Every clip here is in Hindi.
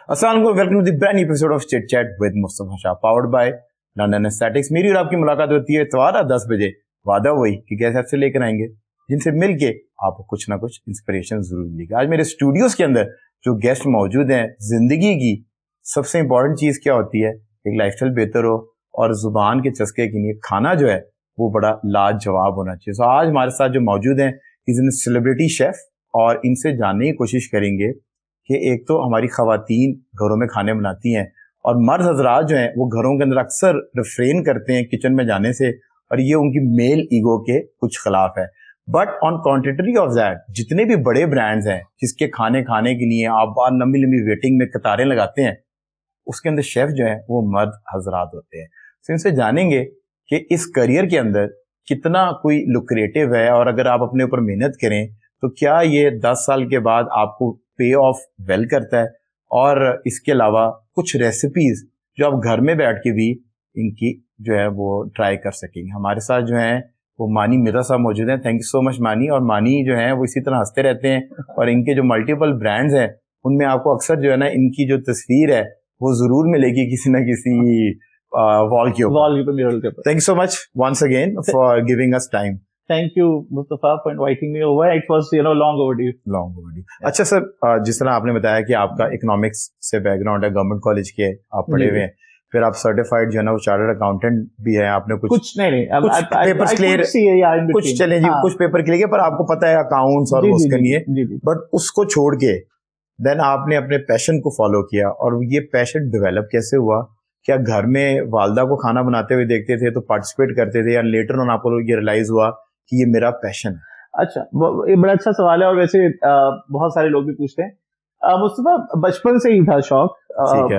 अस्सलाम वालेकुम, welcome to the brand new episode of chit chat with Mustafa Shah, powered by London aesthetics. मेरी और आपकी मुलाकात होती है इतवार 10 बजे। वादा वही कि कैसे आपसे लेकर आएंगे जिनसे मिलके आपको कुछ ना कुछ इंस्पिरेशन जरूर मिलेगी। आज मेरे स्टूडियोज के अंदर जो गेस्ट मौजूद हैं, जिंदगी की सबसे इंपॉर्टेंट चीज क्या होती है, एक लाइफस्टाइल बेहतर हो और जुबान के चस्के के लिए खाना जो है वो बड़ा लाजवाब होना चाहिए। तो आज हमारे साथ जो मौजूद हैं इज इन सेलिब्रिटी शेफ, और इनसे जानने की कोशिश करेंगे कि एक तो हमारी खवातीन घरों में खाने बनाती हैं और मर्द हजरात जो हैं वो घरों के अंदर अक्सर रिफ्रेन करते हैं किचन में जाने से, और ये उनकी मेल ईगो के कुछ खिलाफ है। बट ऑन कॉन्ट्रेटरी ऑफ दैट, जितने भी बड़े ब्रांड्स हैं जिसके खाने खाने के लिए आप बार लंबी लंबी वेटिंग में कतारें लगाते हैं, उसके अंदर शेफ जो है वो मर्द हजरात होते हैं। तो इनसे जानेंगे कि इस करियर के अंदर कितना कोई लुक्रेटिव है, और अगर आप अपने ऊपर मेहनत करें तो क्या ये 10 साल के बाद आपको पे ऑफ वेल करता है। और इसके अलावा कुछ रेसिपीज जो आप घर में बैठ के भी इनकी जो है वो ट्राई कर सकेंगे। हमारे साथ जो है वो मानी मिर्जा साहब मौजूद हैं। थैंक यू सो मच मानी। और मानी जो है वो इसी तरह हंसते रहते हैं, और इनके जो मल्टीपल ब्रांड्स हैं उनमें आपको अक्सर जो है ना इनकी जो तस्वीर है वो जरूर मिलेगी किसी ना किसी वॉल के ऊपर। Thank you so much once again for giving us time. Thank you, Mustafa, for inviting me over. It was, long overdue. अच्छा सर, जिस तरह आपने बताया कि आपका इकोनॉमिक्स से बैकग्राउंड है, गवर्नमेंट कॉलेज के आप पढ़े हुए हैं, फिर आप सर्टिफाइड जो है ना वो चार्टर्ड अकाउंटेंट भी है। आपने कुछ पेपर्स क्लियर, कुछ चैलेंजिंग कुछ पेपर क्लियर, पर आपको पता है अकाउंट्स और उसके लिए, बट उसको छोड़ के देन आपने अपने पैशन को फॉलो किया। और ये पैशन डेवलप कैसे हुआ? क्या घर में वालदा को खाना बनाते हुए देखते थे तो पार्टिसिपेट करते थे, या लेटर ऑन आपको ये रियलाइज हुआ कि ये मेरा पैशन है? अच्छा, ये बड़ा अच्छा सवाल है, और वैसे बहुत सारे लोग भी पूछते हैं। मुस्तफा, बचपन से ही था शौक।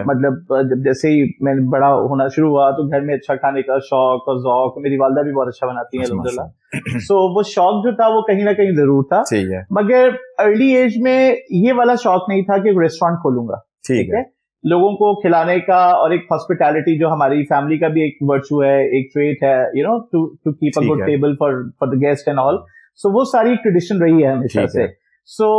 मतलब जब जैसे ही मैं बड़ा होना शुरू हुआ तो घर में अच्छा खाने का शौक और ज़ौक, मेरी वालदा भी बहुत अच्छा बनाती है अल्हम्दुलिल्लाह। सो वो शौक जो था वो कहीं ना कहीं जरूर था, मगर अर्ली एज में ये वाला शौक नहीं था कि एक रेस्टोरेंट खोलूंगा। ठीक है, लोगों को खिलाने का और एक हॉस्पिटैलिटी जो हमारी फैमिली का भी एक वर्चू है, एक ट्रेट है, to keep a good table for the guest and all. So वो सारी ट्रेडिशन रही है हमेशा से। सो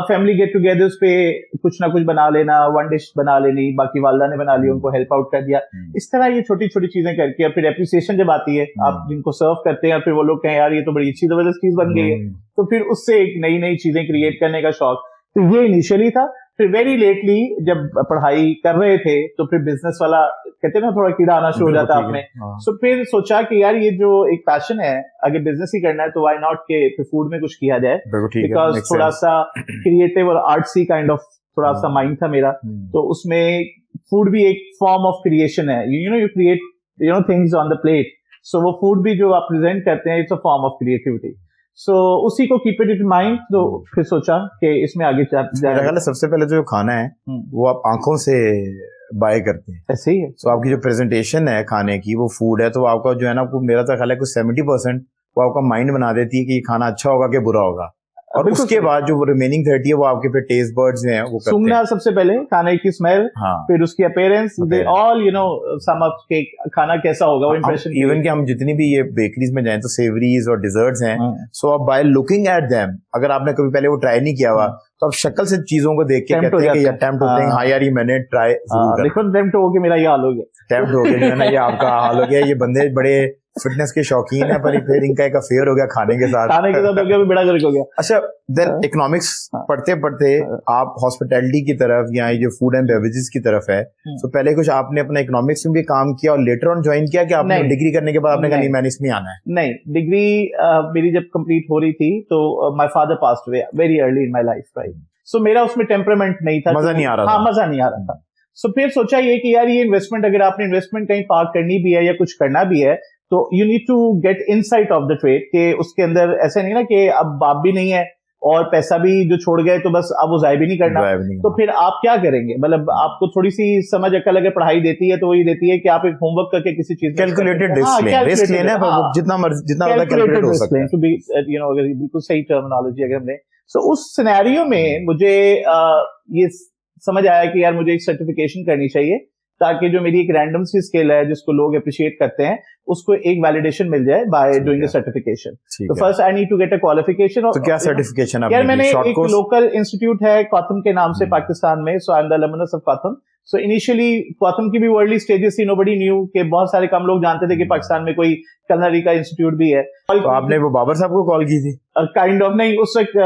फैमिली गेट टुगेदर्स पे कुछ ना कुछ बना लेना, वन डिश बना लेनी, बाकी वालदा ने बना ली, उनको हेल्प आउट कर दिया। इस तरह ये छोटी छोटी चीजें करके, और फिर एप्रिसिएशन जब आती है, आप जिनको सर्व करते हैं और फिर वो लोग कहें यार ये तो बड़ी अच्छी जबरदस्त चीज बन गई है, तो फिर उससे एक नई नई चीजें क्रिएट करने का शौक, तो ये इनिशियली था। फिर वेरी लेटली जब पढ़ाई कर रहे थे तो फिर बिजनेस वाला कहते हैं ना थोड़ा कीड़ा आना शुरू हो जाता आपने। सो फिर सोचा कि यार ये जो एक पैशन है, अगर बिजनेस ही करना है तो व्हाई नॉट के फिर फूड में कुछ किया जाए, बिकॉज थोड़ा सा क्रिएटिव और आर्ट्सी काइंड ऑफ थोड़ा सा माइंड था मेरा। तो उसमें फूड भी एक फॉर्म ऑफ क्रिएशन है। You create things on the plate, so वो फूड भी जो आप प्रेजेंट करते हैं it's a form of creativity. So उसी को कीप इट इन माइंड, तो फिर सोचा कि इसमें आगे जाए। सबसे पहले जो खाना है वो आप आंखों से बाय करते हैं, ऐसे ही है। तो आपकी जो प्रेजेंटेशन है खाने की, वो फूड है, तो आपका जो है ना, मेरा तो ख्याल है कुछ 70% वो आपका माइंड बना देती है कि ये खाना अच्छा होगा कि बुरा होगा, और उसके बाद जो रिमेनिंग 30 है वो आपके पे टेस्ट बर्ड्स हैं वो करते हैं। सूंघना सबसे पहले, खाने की स्मेल, फिर उसकी appearance, they all sum up के खाना कैसा होगा, वो इंप्रेशन। इवन कि हम जितनी भी ये बेकरीज में जाएं तो सेवरीज और डिजर्ट्स हैं, सो आप बाय लुकिंग एट देम, अगर आपने कभी पहले वो ट्राई नहीं किया हुआ तो आप शक्ल से चीजों को देख के कहते हैं कि यार टेम्प्ट होते हैं, हाँ यार ये मैंने ट्राई जरूर करा। देखो टेम्प्ट हो के मेरा ये हाल हो गया, टेम्प्ट हो गया ना, ये आपका हाल हो गया। ये बंदे बड़े फिटनेस के शौकीन है, पर फिर इनका एक अफेयर हो गया खाने के साथ हो गया, बड़ा गर्क हो गया। अच्छा, देन इकोनॉमिक्स पढ़ते पढ़ते आप हॉस्पिटैलिटी की तरफ या जो फूड एंड बेवरेजेस की तरफ है, तो पहले कुछ आपने अपना इकोनॉमिक्स में भी काम किया और लेटर ऑन ज्वाइन किया कि आपने डिग्री करने के बाद आपने कहा नहीं मैंने इसमें आना है? नहीं, डिग्री मेरी जब कंप्लीट हो रही थी तो my father passed away very early in my life, right. So मेरा उसमें टेम्परामेंट नहीं था, मजा नहीं आ रहा था। हाँ, मजा नहीं आ रहा था। सो फिर सोचा ये कि यार ये इन्वेस्टमेंट, अगर आपने इन्वेस्टमेंट कहीं पार्क करनी भी है या कुछ करना भी है, तो you need to get insight of the trade, के उसके अंदर ऐसा नहीं ना कि अब बाप भी नहीं है और पैसा भी जो छोड़ गए तो बस अब वो जाय भी नहीं करना, तो फिर आप क्या करेंगे? मतलब आपको थोडी सी समझ अकल अगर पढ़ाई देती है तो वही देती है कि आप एक होमवर्क करके किसी चीज कैलकुलेटेड रिस्क लेना है, जितना कैलकुलेटेड हो सकता है, टू बी अगर बिल्कुल सही टर्मिनोलॉजी अगर हमने। सो उस सिनेरियो में मुझे ये समझ आया कि यार मुझे एक सर्टिफिकेशन करनी चाहिए ताकि जो मेरी एक रैंडम सी स्किल है जिसको लोग अप्रिशिएट करते हैं उसको एक वैलिडेशन मिल जाए बाय डूइंग अ सर्टिफिकेशन. तो first I need to get a qualification. तो क्या सर्टिफिकेशन आपने? यार मैंने एक लोकल इंस्टीट्यूट है कॉथम के नाम से पाकिस्तान में, so I am the alumnus of कॉथम. सो इनिशियली कॉथम की भी वर्ल्डली स्टेजेस थी, नोबडी न्यू के बहुत सारे कम लोग जानते थे कि पाकिस्तान में कोई कलनरी का इंस्टीट्यूट भी है. तो आपने वो बाबर साहब को कॉल की थी? काइंड ऑफ नहीं, उस वक्त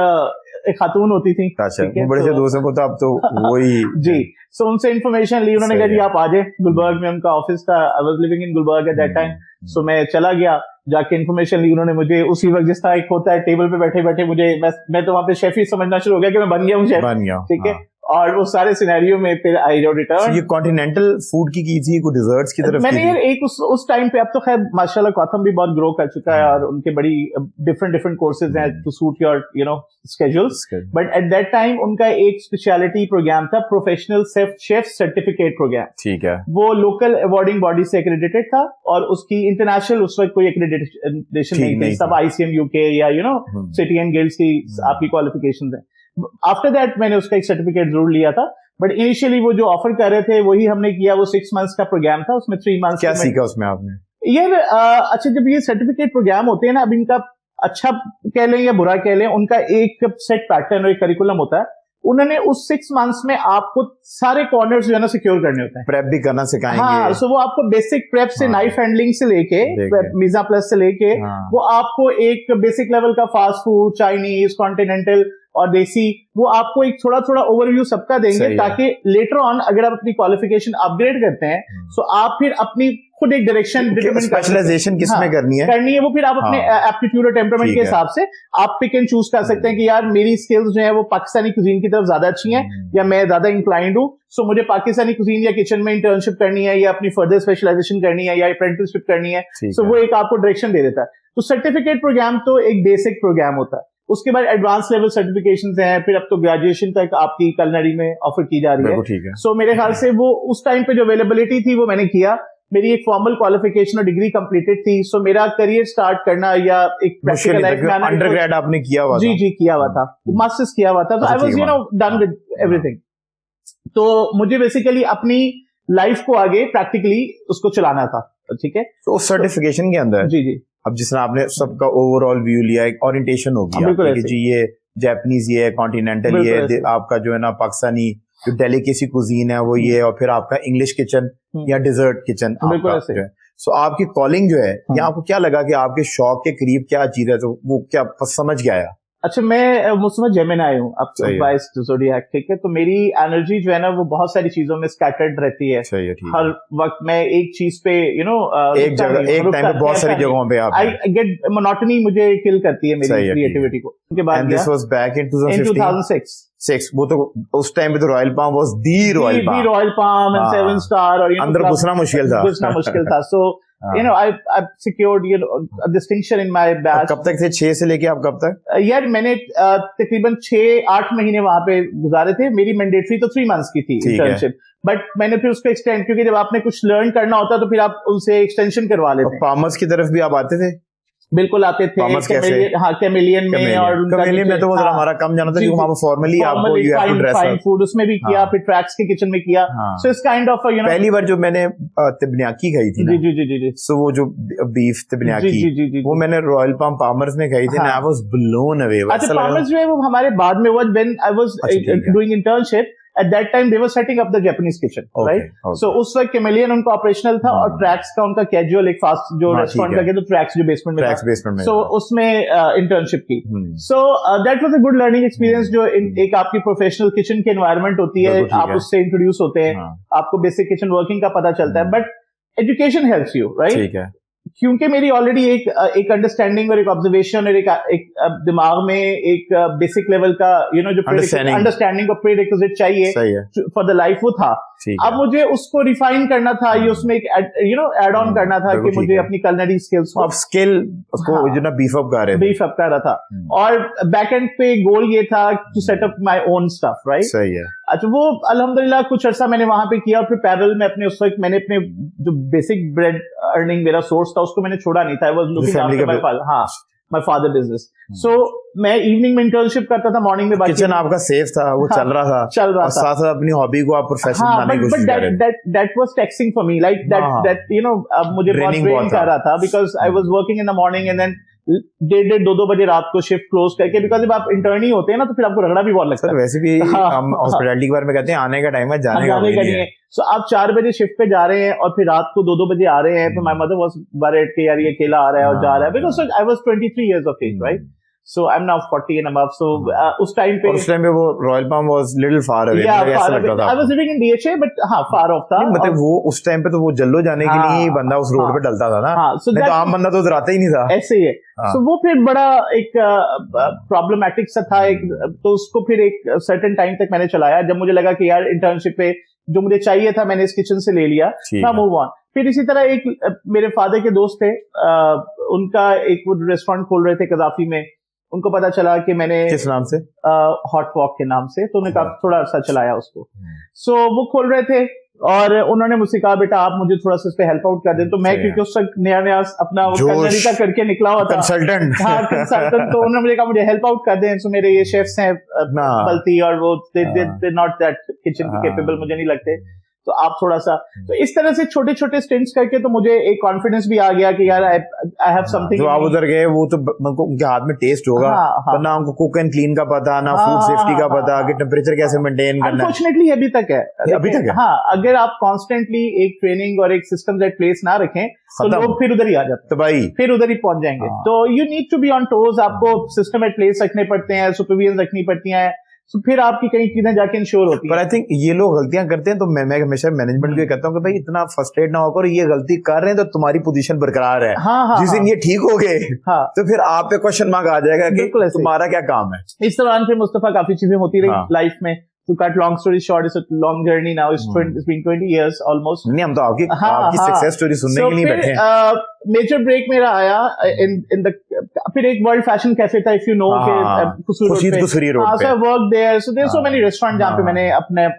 एक खातून होती थी. अच्छा, बड़े से दोस्तों को तो अब तो वही जी. सो उनसे इन्फॉर्मेशन ली, उन्होंने कहा जी आप आ जाए. गुलबर्ग में उनका ऑफिस था. I was living in Gulberg at that time. So मैं चला गया, जाके इन्फॉर्मेशन ली. उन्होंने मुझे उसी वक्त जिस तरह एक होता है टेबल पे बैठे बैठे मुझे मैं तो वहां पे शेफ ही समझना शुरू हो गया कि मैं बन गया हूँ शेफ. ठीक है. और वो सारे सिनेरियो में फिर आई रिटर्न. ये कॉन्टिनेंटल फूड की थी, को डिजर्ट्स की तरफ मैंने यार एक उस टाइम पे, अब तो खैर माशाल्लाह कॉथम भी बहुत ग्रो कर चुका है और उनके बड़ी डिफरेंट कोर्सेज हैं to suit your schedules. But at that time उनका एक स्पेशलिटी प्रोग्राम था, प्रोफेशनल शेफ सर्टिफिकेट प्रोग्राम. ठीक है. वो लोकल अवार्डिंग बॉडी से एक्रेडिटेड था और उसकी इंटरनेशनल उस वक्त कोई एक्रेडिटेशन नहीं थी. सब ICM UK या सिटी एंड गिल्ड्स की आपकी क्वालिफिकेशन है. आफ्टर दैट मैंने उसका एक सर्टिफिकेट जरूर लिया था. बट इनिशियली वो जो ऑफर कर रहे थे वही हमने किया. वो 6 months का प्रोग्राम था, उसमें 3 months. क्या सीखा उसमें आपने? यार अच्छा, जब ये सर्टिफिकेट प्रोग्राम होते हैं ना, अब इनका अच्छा कह लें या बुरा कह लें, उनका एक सेट पैटर्न और एक करिकुलम होता है. उन्होंने उस 6 months में आपको सारे कॉर्नर्स जो है ना सिक्योर करने होते हैं. प्रेप भी करना सिखाएंगे. हाँ, सो वो आपको बेसिक प्रेप से नाइफ हैंडलिंग से लेके मीजा प्लस से लेके वो आपको एक बेसिक लेवल का फास्ट फूड, चाइनीज, कॉन्टिनेंटल और देसी, वो आपको एक थोड़ा थोड़ा ओवरव्यू सबका देंगे ताकि लेटर ऑन अगर आप अपनी क्वालिफिकेशन अपग्रेड करते हैं तो आप फिर अपनी खुद एक डायरेक्शन स्पेशलाइजेशन किसमें करनी है वो फिर आप अपने एप्टीट्यूड और टेम्परामेंट के हिसाब से आप पिक एंड चूज कर सकते हैं कि यार मेरी स्किल्स जो है वो पाकिस्तानी कुजीन की तरफ ज्यादा अच्छी हैं या मैं ज्यादा इंक्लाइंड हूँ, सो मुझे पाकिस्तानी कुजीन या किचन में इंटर्नशिप करनी है या अपनी फर्दर स्पेशलाइजेशन करनी है या अप्रेंटिसशिप करनी है. सो वो एक आपको डायरेक्शन दे देता है. तो सर्टिफिकेट प्रोग्राम तो एक बेसिक प्रोग्राम होता है. उसके बाद एडवांस लेवल सर्टिफिकेशंस हैं, फिर अब तो ग्रेजुएशन तक आपकी कुलिनरी में ऑफर की जा रही है. सो मेरे ख्याल से वो उस टाइम पे जो अवेलेबिलिटी थी वो मैंने किया. मेरी एक फॉर्मल क्वालिफिकेशन और डिग्री कंप्लीटेड थी. सो मेरा करियर स्टार्ट करना या एक प्रैक्टिकल लाइफ में अंडरग्रेड आपने किया हुआ? जी किया हुआ था. मास्टर्स किया हुआ था. तो I was done with everything. तो मुझे बेसिकली अपनी लाइफ को आगे प्रैक्टिकली उसको चलाना था. ठीक है. तो सर्टिफिकेशन के अंदर जी अब जिस तरह आपने सबका ओवरऑल व्यू लिया, एक ओरिएंटेशन हो गया कि जी ये जापानीज, ये कॉन्टिनेंटल, ये आपका जो है ना पाकिस्तानी जो डेलिकेसी कुजीन है वो ये, और फिर आपका इंग्लिश किचन या डिजर्ट किचन आपका जो है. सो आपकी कॉलिंग जो है, या आपको क्या लगा कि आपके शौक के करीब क्या चीज है, तो वो क्या समझ के आया? अच्छा, मैं मुझमें जेमिनी हूँ अब बाइस ज़ोडिएक. ठीक है. तो मेरी एनर्जी जो है ना वो बहुत सारी चीजों में स्कैटर्ड रहती है. हर वक्त मैं एक चीज पे एक जगह एक टाइम पे बहुत सारी जगहों पे आप आई गेट मोनोटनी, मुझे किल करती है मेरी क्रिएटिविटी को. उसके बाद दिस वाज बैक इन 2006. वो तो उस टाइम पे तो royal palm was the royal palm and 7 star और अंदर घुसना मुश्किल था. सो I've secured a distinction in my batch. कब तक थे? 6 से लेके आप कब तक? यार मैंने तकरीबन 6-8 महीने वहां पे गुजारे थे. मेरी मैंडेटरी तो 3 months की थी इंटर्नशिप, बट मैंने फिर उसको एक्सटेंड, क्योंकि जब आपने कुछ लर्न करना होता है तो फिर आप उनसे एक्सटेंशन करवा लेते हैं. फार्मर्स की तरफ भी आप आते थे? बिल्कुल आते थे. कैमेलियन में, और कैमेलियन में तो वो जरा हमारा कम जाना था क्योंकि वहां पे फॉर्मली आपको you have to dress up. Food उसमें भी किया, फिर ट्रैक्स के किचन में किया. सो इट्स काइंड ऑफ पहली बार जो मैंने तिबनियाकी खाई थी ना, जी सो वो जो बीफ तिबनियाकी वो मैंने रॉयल पाम फार्मर्स में खाई थी ना, आई वाज ब्लोन अवे. अच्छा, फार्मर्स जो है वो हमारे बाद में हुआ when I was doing internship. At that time they were setting up the Japanese kitchen, right? So उस वक्त कैमेलियन उनका ऑपरेशनल था और ट्रैक्स का उनका कैजुअल एक फास्ट जो रेस्टोरेंट का, तो ट्रैक्स जो बेसमेंट में था. So उसमें इंटर्नशिप की. So that was a good learning experience. जो एक आपकी प्रोफेशनल किचन की एनवायरनमेंट होती है, आप उससे इंट्रोड्यूस होते हैं, आपको बेसिक किचन वर्किंग का पता चलता है. But education helps you, right? ठीक है. क्योंकि मेरी ऑलरेडी एक अंडरस्टैंडिंग और एक ऑब्जर्वेशन और एक दिमाग में एक बेसिक लेवल का जो अंडरस्टैंडिंग और प्रीरिक्विजिट चाहिए फॉर द लाइफ वो था. अब मुझे उसको रिफाइन करना था, ये उसमें एक एड ऑन करना था कि मुझे अपनी कुलिनरी स्किल्स को जो ना बीफ अप कर रहा था. और बैक एंड पे गोल ये था to set up my own stuff, right? सही है. अच्छा, वो अल्हम्दुलिल्लाह कुछ अर्सा मैंने वहां पे किया और फिर पैरेलल में उस वक्त मैंने अपने जो बेसिक ब्रेड अर्निंग मेरा सोर्स था उसको मैंने छोड़ा नहीं था. I was looking after my father. हाँ, माय फादर बिजनेस। सो मैं इवनिंग में इंटर्नशिप करता था, मॉर्निंग में बाकी किचन आपका सेफ था, वो हाँ, चल रहा था, साथ साथ अपनी हॉबी को आप प्रोफेशन बनाने की कोशिश कर रहे थे। That was taxing for me, like that you know, मुझे बहुत ड्रेन कर रहा था, because I was working in the morning and then 1:30-2 बजे रात को शिफ्ट क्लोज करके, बिकॉज जब आप इंटर्न ही होते हैं ना तो फिर आपको रगड़ा भी बहुत लगता है। वैसे भी हम हॉस्पिटैलिटी के बारे में कहते हैं आने का टाइम है, जाने का नहीं है। सो आप 4 बजे शिफ्ट पे जा रहे हैं और फिर रात को 2-2 बजे आ रहे हैं, तो माय मदर वाज वरीड कि यार ये अकेला आ रहा है और जा रहा है, because I was 23 years of age, right? So I'm now 40 and above. So उस टाइम पे वो royal palm was little far away. Yeah, far away. I was living in DHA, but हाँ far off था। मतलब वो उस टाइम पे तो वो जल्लो जाने के लिए बंदा उस रोड पे डलता था ना, नहीं तो आम बंदा तो उधर आता ही नहीं था। ऐसे ही है। So वो फिर बड़ा एक प्रॉब्लमैटिक सा था, एक तो उसको फिर एक सर्टेन टाइम तक मैंने चलाया, जब मुझे लगा कि यार इंटर्नशिप पे जो मुझे चाहिए था मैंने इस किचन से ले लिया, ना मूव ऑन। फिर इसी तरह एक मेरे फादर के दोस्त थे, उनका एक वो रेस्टोरेंट खोल रहे थे कदाफी में, उनको पता चला कि मैंने किस नाम से, हॉट वॉक के नाम से, तो उन्होंने काफी थोड़ा अर्सा चलाया उसको। सो वो खोल रहे थे और उन्होंने मुझसे कहा बेटा आप मुझे थोड़ा सा इस पे हेल्प आउट कर दें, तो मैं क्योंकि उस वक्त नया अपना कलनरी का करके निकला हुआ था, कंसल्टेंट, हाँ कंसल्टेंट, तो उन्होंने मुझे कहा मुझे हेल्प आउट कर दें। सो मेरे ये शेफ्स हैं बल्ती और वो they not that kitchen capable, मुझे नहीं लगते, तो आप थोड़ा सा, तो इस तरह से छोटे छोटे स्टिंट्स करके तो मुझे एक कॉन्फिडेंस भी आ गया कि यार आई हैव समथिंग। जो आप उधर गए वो तो उनके हाथ में टेस्ट होगा, पर ना उनको कुक एंड क्लीन का पता, ना फूड सेफ्टी का पता कि टेम्परेचर कैसे मेंटेन करना है। अनफॉर्चुनेटली अभी तक है, अभी तक है। हाँ, अगर आप कॉन्स्टेंटली एक ट्रेनिंग और एक सिस्टम एट प्लेस ना रखें तो लोग फिर उधर ही आ जाते हैं, भाई फिर उधर ही पहुंच जाएंगे। तो you need to be on toes, आपको सिस्टम एट प्लेस रखने पड़ते हैं, सुपरविजन रखनी पड़ती है, तो फिर आपकी कई चीजें जाके इंश्योर होती हैं। पर आई थिंक ये लोग गलतियां करते हैं, तो मैं हमेशा मैनेजमेंट को कहता हूँ कि भाई इतना फ्रस्ट्रेट ना होकर, ये गलती कर रहे हैं तो तुम्हारी पोजीशन बरकरार है, जिस दिन ये ठीक हो गए तो फिर आप पे क्वेश्चन मार्क आ जाएगा कि तुम्हारा क्या काम है। इस दौरान फिर मुस्तफा काफी चीजें होती रही लाइफ में। To cut long story short, it's a long journey now. It's been 20 years almost. नहीं, हम तो आपकी सक्सेस स्टोरी सुनने के लिए बैठे हैं। मेजर ब्रेक मेरा आया in the फिर एक वर्ल्ड फैशन कैफे था, इफ यू नो, के कुसूरी रोड पे। So I worked there. So there's so many restaurants जहाँ पे मैंने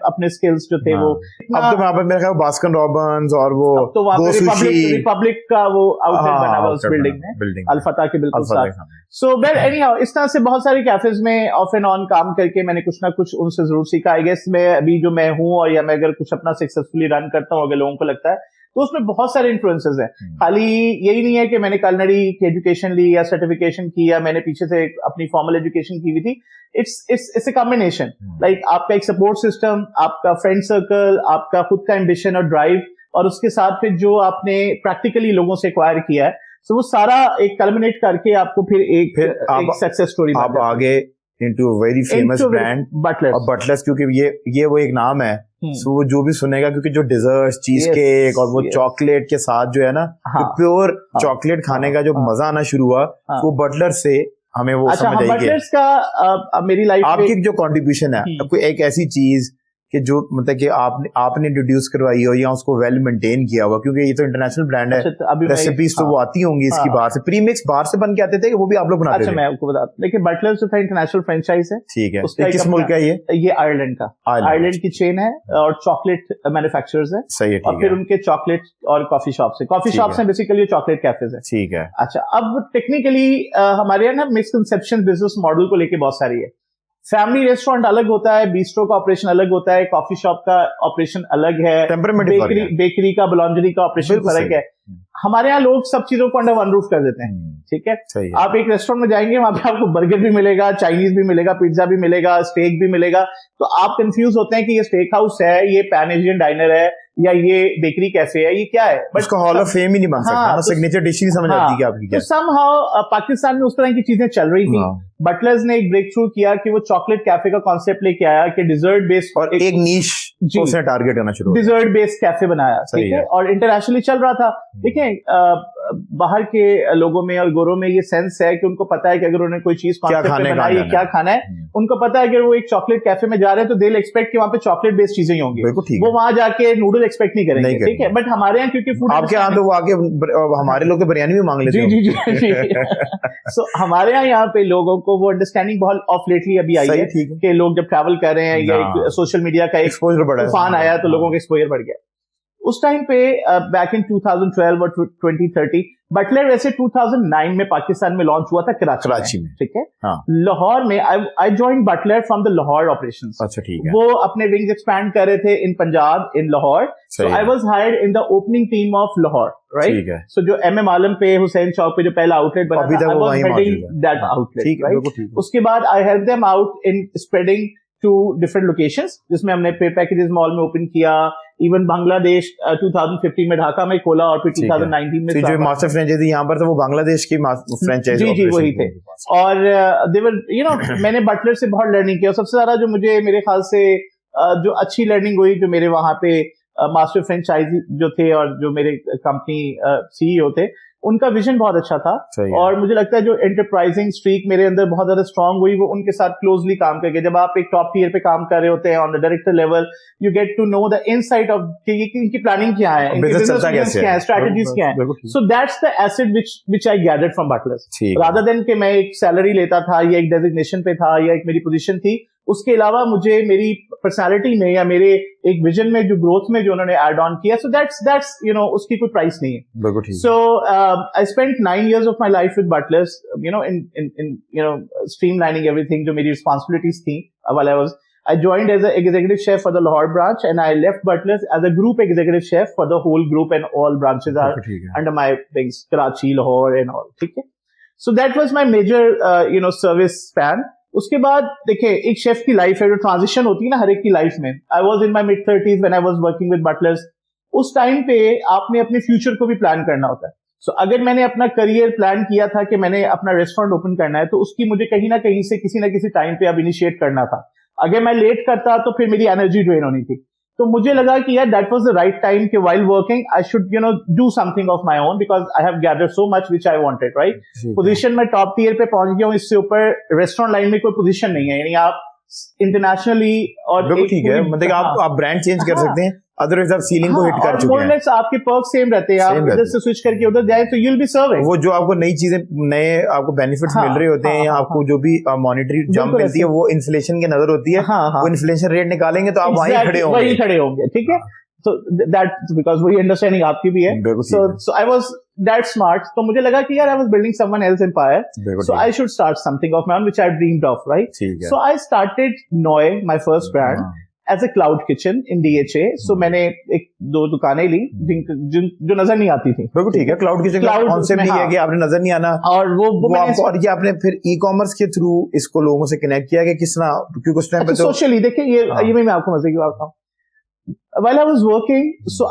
अपने skills जो थे वो। अब तो वहाँ पे मेरे ख्याल बास्किन रॉबिन्स और वो तो वहाँ पे रिपब्लिक का वो आउटलेट बना हुआ उस बिल्डिंग में, अल-फतह के बिल्कुल साथ। So well anyhow, इस तरह से बहुत सारे कैफेज में ऑफ एंड ऑन काम करके मैंने कुछ ना कुछ उनसे जरूर सीखा। आई गेस मैं अभी जो मैं हूँ, और या मैं अगर कुछ अपना सक्सेसफुली रन करता हूँ, अगर लोगों को लगता है, तो उसमें बहुत सारे इन्फ्लुएंसेस हैं। खाली यही नहीं है कि मैंने कलनरी की एजुकेशन ली या सर्टिफिकेशन की, या मैंने पीछे से अपनी फॉर्मल एजुकेशन की हुई थी। इट्स अ कॉम्बिनेशन, लाइक आपका एक सपोर्ट सिस्टम, आपका फ्रेंड सर्कल, आपका खुद का एम्बिशन और ड्राइव, और उसके साथ फिर जो आपने प्रैक्टिकली लोगों से एक्वायर किया है, तो वो सारा एक कल्मिनेट करके आपको फिर एक सक्सेस स्टोरी। आप आगे into a very famous brand butlers, क्योंकि ये वो एक नाम है, सो वो जो भी सुनेगा, क्योंकि जो डिजर्ट, चीज केक और वो चॉकलेट के साथ जो है ना, तो प्योर चॉकलेट खाने का जो मजा आना शुरू हुआ, वो बटलर से हमें वो समझ आई। बटलर्स का मेरी लाइफ आपकी जो कंट्रीब्यूशन है, कोई एक ऐसी चीज कि जो मतलब कि आपने इंट्रोड्यूस करवाई हो या उसको वेल मेंटेन किया हुआ, क्योंकि ये तो इंटरनेशनल ब्रांड है, रेसिपीज तो वो आती होंगी इसकी बाहर से, प्रीमिक्स बाहर से बन के आते थे, वो भी आप लोग बनाते थे? अच्छा, मैं आपको बता, देखिए बटलर्स जो था इंटरनेशनल फ्रेंचाइज है। ठीक है, किस मुल्क का ये आयरलैंड का, आयरलैंड की चेन है और चॉकलेट मैन्युफैक्चरर्स है। सही है, और फिर उनके चॉकलेट और कॉफी शॉप्स है, बेसिकली चॉकलेट कैफेज है। ठीक है। अच्छा, अब टेक्निकली हमारे यहाँ ना मिसकंसेप्शन बिजनेस मॉडल को लेके बहुत सारी है। फैमिली रेस्टोरेंट अलग होता है, बिस्ट्रो का ऑपरेशन अलग होता है, कॉफी शॉप का ऑपरेशन अलग है, बेकरी का, बुलॉन्जरी का ऑपरेशन अलग है। हमारे यहाँ लोग सब चीजों को अंडर वन रूफ कर देते हैं। ठीक है, आप एक रेस्टोरेंट में जाएंगे, वहां पे आपको बर्गर भी मिलेगा, चाइनीज भी मिलेगा, पिज्जा भी मिलेगा, स्टेक भी मिलेगा, तो आप कंफ्यूज होते हैं कि ये स्टेक हाउस है, ये पैन एशियन डाइनर है, या ये बेकरी कैफे है, ये क्या है? बट उसका हॉल ऑफ फेम ही नहीं बन सकता, सिग्नेचर डिश ही समझ आती कि आपकी क्या। तो समहाउ पाकिस्तान में उस तरह की चीजें चल रही थी। बटलर्स ने एक ब्रेक थ्रू किया कि वो चॉकलेट कैफे का कॉन्सेप्ट लेके आया कि डिजर्ट बेस्ड, और एक नीश उसने टारगेट करना शुरू, डिजर्ट बेस्ड कैफे बनाया। ठीक है, और इंटरनेशनली चल रहा था। देखिए, बाहर के लोगों में और गोरों में ये सेंस है कि उनको पता है कि अगर उन्होंने कोई चीज कॉन्सेप्ट बनाई है, क्या खाना है, उनको पता है अगर वो एक चॉकलेट कैफे में जा रहे हैं तो दे विल एक्सपेक्ट कि वहाँ पे चॉकलेट बेस्ड चीजें होंगी, वो वहां जाके नूडल एक्सपेक्ट नहीं करेंगे। ठीक है, बट हमारे यहाँ क्योंकि फूड, आपके यहाँ तो वो आके हमारे लोग तो बिरयानी भी मांग लेते हैं। जी। सो हमारे यहाँ पे लोगों को वो अंडरस्टैंडिंग बहुत ऑफ लेटली अभी आई है कि लोग जब ट्रैवल कर रहे हैं या सोशल मीडिया का एक्सपोजर बढ़ा, तूफान आया तो लोगों का एक्सपोजर बढ़ गया। उस टाइम पे बैक इन 2012 और 2013 बटलर वैसे 2009 में पाकिस्तान में लॉन्च हुआ था कराची में, ठीक है। हाँ। लाहौर में I joined Butler from the Lahore operations. अच्छा, ठीक है। वो अपने विंग्स एक्सपैंड कर रहे थे in Punjab, in Lahore. So I was hired in the opening team of Lahore, right. So जो MM आलम पे हुसैन चौक पे जो पहला आउटलेट बना था, I was heading that outlet, right. उसके बाद I help them out in spreading to different locations, जिसमें हमने पे पैकेजेस मॉल में ओपन किया, इवन बांग्लादेश 2015 में ढाका में खोला, और फिर 2019 में जो मास्टर फ्रेंचाइजी यहाँ पर था वो बांग्लादेश की फ्रेंचाइजी, जी वही थे। और देवर मैंने बटलर से बहुत लर्निंग किया। सबसे ज्यादा जो मुझे मेरे ख्याल से जो अच्छी लर्निंग हुई, जो मेरे वहां पे मास्टर फ्रेंचाइजी जो थे और जो मेरे कंपनी CEO थे, उनका विजन बहुत अच्छा था। और मुझे लगता है जो एंटरप्राइजिंग स्ट्रीक मेरे अंदर बहुत ज्यादा स्ट्रांग हुई, वो उनके साथ क्लोजली काम करके। जब आप एक टॉप टियर पे काम कर रहे होते हैं on the director level, you get to know the insight of कि इनकी प्लानिंग क्या है, इनकी बिजनेस क्या है, स्ट्रेटजीज क्या है। So that's the asset which I gathered from Butler, rather than कि मैं एक सैलरी लेता था या एक डेजिग्नेशन पे था या एक मेरी पोजीशन थी। उसके अलावा मुझे मेरी पर्सनालिटी में या मेरे एक विजन में जो ग्रोथ में जो उन्होंने ऐड ऑन किया, सो दैट्स उसकी कोई प्राइस नहीं है। So I spent 9 years of my life with butlers, in streamlining everything जो मेरी रिस्पांसिबिलिटीज थी while I joined as an executive chef for the Lahore branch, and I left Butlers as a group executive chef for the whole group, and all branches are under my wings, Karachi, Lahore and all, ठीक है। So that was my major service span. उसके बाद देखिए, एक शेफ की लाइफ है, जो ट्रांजिशन होती है ना हर एक की लाइफ में। I was in my mid-30s when I was working with Butlers. उस टाइम पे आपने अपने फ्यूचर को भी प्लान करना होता है। सो अगर मैंने अपना करियर प्लान किया था कि मैंने अपना रेस्टोरेंट ओपन करना है, तो उसकी मुझे कहीं ना कहीं से किसी ना किसी टाइम पे अब इनिशिएट करना था। अगर मैं लेट करता तो फिर मेरी एनर्जी ड्रेन होनी थी। तो मुझे लगा कि यार that was the right time कि while working I should do something of my own, because I have gathered so much which I wanted, right. Position में टॉप टियर पे पहुंच गया हूं, इससे ऊपर रेस्टोरेंट लाइन में कोई पोजीशन नहीं है। यानी आप इंटरनेशनली और ठीक है, मतलब आप ब्रांड चेंज कर सकते हैं, अदरवाइज आप सीलिंग को हिट कर चुके हैं। आपके पर्क सेम रहते हैं, आप इधर से स्विच करके उधर जाए तो यू विल बी सर्विंग। वो जो आपको नई चीजें, नए आपको बेनिफिट्स मिल रहे होते हैं, या आपको जो भी मॉनेटरी जंप मिलती है, वो इन्फ्लेशन की नजर होती है। वो इन्फ्लेशन रेट निकालेंगे तो आप वहीं खड़े होंगे, ठीक है। So that because वही अंडरस्टैंडिंग आपकी भी है। So I was that smart. तो मुझे लगा कि यार I was building someone else empire. So I should start something of my own, which I dreamed of, right? So I started Noy, my first brand, as a cloud kitchen in DHA. So मैंने एक 2 दुकानें ली जो नजर नहीं आती थी। बिल्कुल ठीक है। क्लाउड किचन का कॉन्सेप्ट ये है कि आपने नजर नहीं आना, और वो आपको, और ये आपने फिर ई-कॉमर्स के थ्रू इसको लोगों से कनेक्ट किया कि किस तरह, क्योंकि उस टाइम पे तो सोशली देखिए ये मैं आपको मजे की बात बताऊं। While I was working, so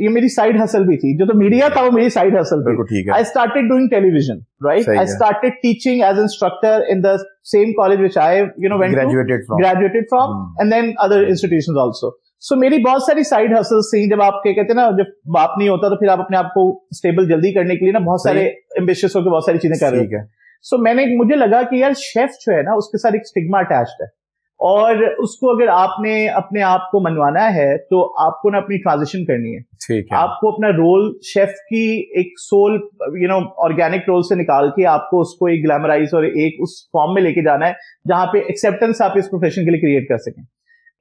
ये मेरी साइड हसल भी थी। जो तो मीडिया था वो मेरी साइड हसल थी। I started doing television, right? I started teaching as instructor in the same college which I went graduated from, and then other institutions also. So मेरी बहुत सारी साइड हसल्स थी। जब आप क्या कहते हैं ना, जब बाप नहीं होता तो फिर आप अपने आप को स्टेबल जल्दी करने के लिए ना बहुत सारे एम्बिशियस होकर बहुत सारी चीजें कर रहे हैं। So मुझे लगा कि यार शेफ जो है ना, उसके साथ एक स्टिग्मा अटैच्ड है, और उसको अगर आपने अपने आप को मनवाना है तो आपको ना अपनी ट्रांजिशन करनी है। ठीक है। आपको अपना रोल शेफ की एक सोल ऑर्गेनिक रोल से निकाल के आपको उसको एक ग्लैमराइज और एक उस फॉर्म में लेके जाना है जहां पे एक्सेप्टेंस आप इस प्रोफेशन के लिए क्रिएट कर सकें।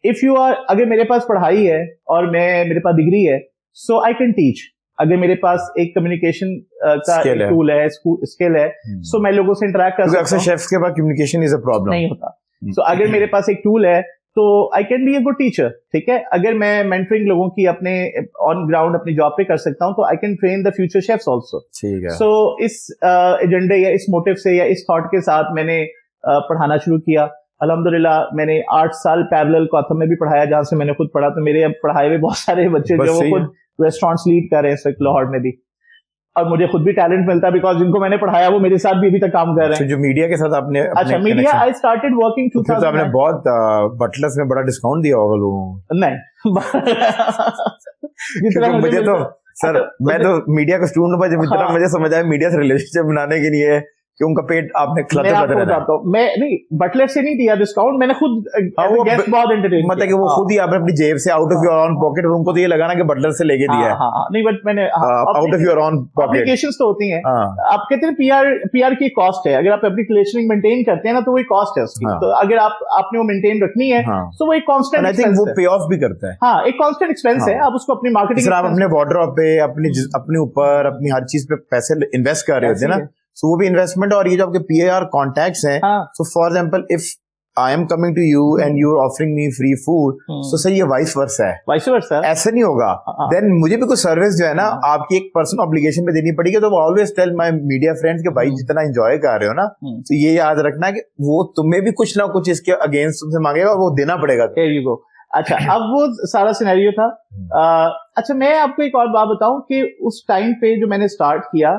इफ यू आर, अगर मेरे पास पढ़ाई है और मेरे पास डिग्री है, सो आई कैन टीच। अगर मेरे पास एक कम्युनिकेशन का टूल है, स्किल है, सो मैं लोगों से इंटरेक्ट कर सकता हूं। अक्सर शेफ्स के पास कम्युनिकेशन इज अ प्रॉब्लम नहीं होता। So, अगर मेरे पास एक टूल है तो I can be a good teacher, ठीक है। अगर मैं मेंटरिंग लोगों की अपने ऑन ग्राउंड अपनी जॉब पे कर सकता हूं तो I can train the future chefs also. ठीक है। सो इस एजेंडे या इस मोटिव से या इस थॉट के साथ मैंने पढ़ाना शुरू किया। अल्हम्दुलिल्लाह मैंने 8 साल पैरेलल कॉथम में भी पढ़ाया, जहां से मैंने खुद पढ़ा। तो मेरे अब पढ़ाए हुए बहुत सारे बच्चे जो वो खुद रेस्टोरेंट्स लीड कर रहे हैं लाहौर में भी, और मुझे खुद भी टैलेंट मिलता है बिकॉज जिनको मैंने पढ़ाया वो मेरे साथ भी अभी तक काम कर रहे हैं। जो मीडिया के साथ आपने, अच्छा मीडिया, आई स्टार्टेड वर्किंग 2000। आपने बहुत बटलर्स में बड़ा डिस्काउंट दिया होगा लोगों को। नहीं मुझे तो सर, मैं तो मीडिया का स्टूडेंट हूं, जब इतना मुझे समझ आया मीडिया से रिलेशनशिप बनाने के लिए कि उनका पेट आपने खिलाते मैं खिलाते आपको रहना है? बताता हूँ, मैं नहीं बटलर से नहीं दिया डिस्काउंट, मैंने खुद वो गेस्ट बहुत एंटरटेन मतलब कि वो खुद ही आपने अपनी जेब से out of your on pocket, और उनको तो ये लगा ना कि बटलर से लेके दिया है, नहीं बट मैंने out of your on pocket. Applications तो होती हैं, हाँ आप कहते हैं पीआर की कॉस्ट है, अगर आप एप्लीकेशन मेंटेन करते हैं ना तो वही कॉस्ट है उसकी, हाँ। तो अगर आपने वो मेंटेन रखनी है हाँ। तो वो एक कांस्टेंट आई थिंक एक्सपेंस वो है। पे ऑफ भी करता है। हाँ, एक कांस्टेंट एक्सपेंस है, हाँ। आप उसको अपनी मार्केटिंग जिस तरह आप अपने वार्डरोब पे अपने ऊपर अपनी हर चीज पे पैसे इन्वेस्ट कर रहे होते हैं ना, सो वो भी इन्वेस्टमेंट। और ये जो आपके पीआर कॉन्टैक्ट्स हैं, so for example if I am coming to you and you are offering me free food, so sir ये वाइस वर्सा है, वाइस वर्सा ऐसा नहीं होगा। देन मुझे भी कुछ सर्विस जो है ना आपकी एक पर्सनल ऑब्लिगेशन पे देनी पड़ेगी। तो always tell my media friends कि भाई जितना एंजॉय कर रहे हो ना, तो ये याद रखना कि वो तुम्हें भी कुछ ना कुछ इसके अगेंस्ट तुमसे मांगेगा और वो देना पड़ेगा। Here you go. अच्छा, अब वो सारा सिनेरियो था। अच्छा, मैं आपको एक और बात बताऊं कि उस टाइम पे जो मैंने स्टार्ट किया,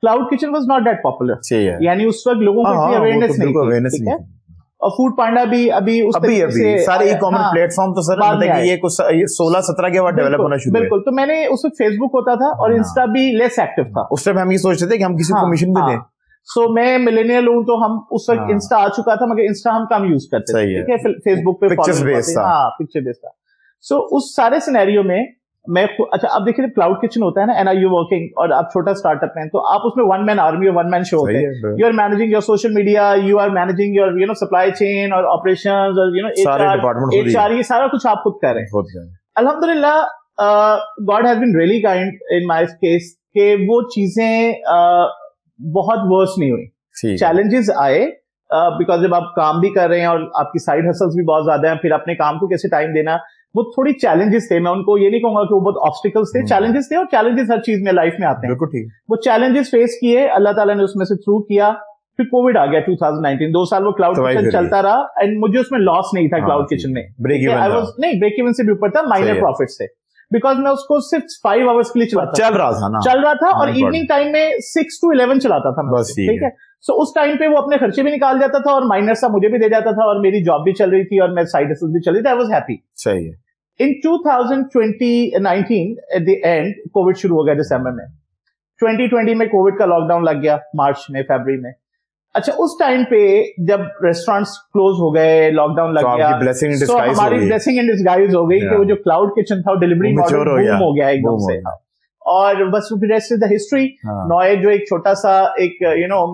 cloud kitchen was not that popular, यानी उस वक्त लोगों को इतनी अवेयरनेस नहीं थी, ठीक है? और फूड पांडा भी अभी सारे ई कॉमर्स प्लेटफॉर्म तो सर मतलब कि ये कुछ 16-17 के बाद डेवलप होना शुरू हुए। बिल्कुल, तो मैंने उस वक्त फेसबुक होता था और इंस्टा भी लेस एक्टिव था। उस टाइम हम ये सोचते थे कि हम किसी को कमीशन भी दें। सो मैं मिलेनियल हूं, तो हम उस वक्त इंस्टा आ चुका था, मगर इंस्टा हम कम यूज करते थे, ठीक है? फेसबुक पे पिक्चर्स बेस्ड था। हाँ, पिक्चर बेस्ड था। सो उस सारे सिनेरियो में मैं अच्छा, अब देखिए क्लाउड किचन होता है ना, एंड आर यू वर्किंग, और आप छोटा स्टार्टअप है, तो आप उसमें वन मैन आर्मी और वन मैन शो होते हैं। You are managing your social media, you are managing your supply chain और ऑपरेशंस और एचआर, ये सारा कुछ आप खुद कर रहे हैं। अल्हम्दुलिल्लाह, God has been really kind in my case कि वो चीजें बहुत वर्स नहीं हुई। चैलेंजेस आए बिकॉज जब आप काम भी कर रहे हैं और आपकी साइड हसल्स भी बहुत ज्यादा हैं, फिर अपने काम को कैसे टाइम देना, वो थोड़ी चैलेंजेस थे। मैं उनको ये नहीं कहूंगा कि वो बहुत ऑब्स्टिकल्स थे, चैलेंजेस थे, और चैलेंजेस हर चीज में लाइफ में आते हैं। वो चैलेंजेस फेस किए, अल्लाह ताला ने उसमें से थ्रू किया। फिर कोविड आ गया 2019, 2 साल वो क्लाउड किचन चलता रहा, एंड मुझे उसमें लॉस नहीं था क्लाउड किचन में, ब्रेक इवन से भी ऊपर था, माइनर प्रॉफिट से, बिकॉज मैं उसको सिर्फ 5 आवर्स के लिए चल रहा था और इवनिंग टाइम में 6 to 11 चलाता था मैं, ठीक है? सो उस टाइम पे वो अपने खर्चे भी निकाल जाता था और माइनर सा मुझे भी दे जाता था, और मेरी जॉब भी चल रही थी और मैं साइड हसल भी चल रही थी। I was happy. सही है। इन 2019 एट द एंड कोविड शुरू हो गया दिसंबर में। 2020 में कोविड का लॉकडाउन लग गया, मार्च में, फरवरी में। अच्छा, उस टाइम पे जब रेस्टोरेंट्स क्लोज हो गए, लॉकडाउन लग गया, तो हमारी ब्लेसिंग इन डिस्गाइज हो गई कि वो जो क्लाउड किचन था डिलीवरी मॉडल बूम हो गया एकदम से, और बस rest is the history. Noi जो एक छोटा सा एक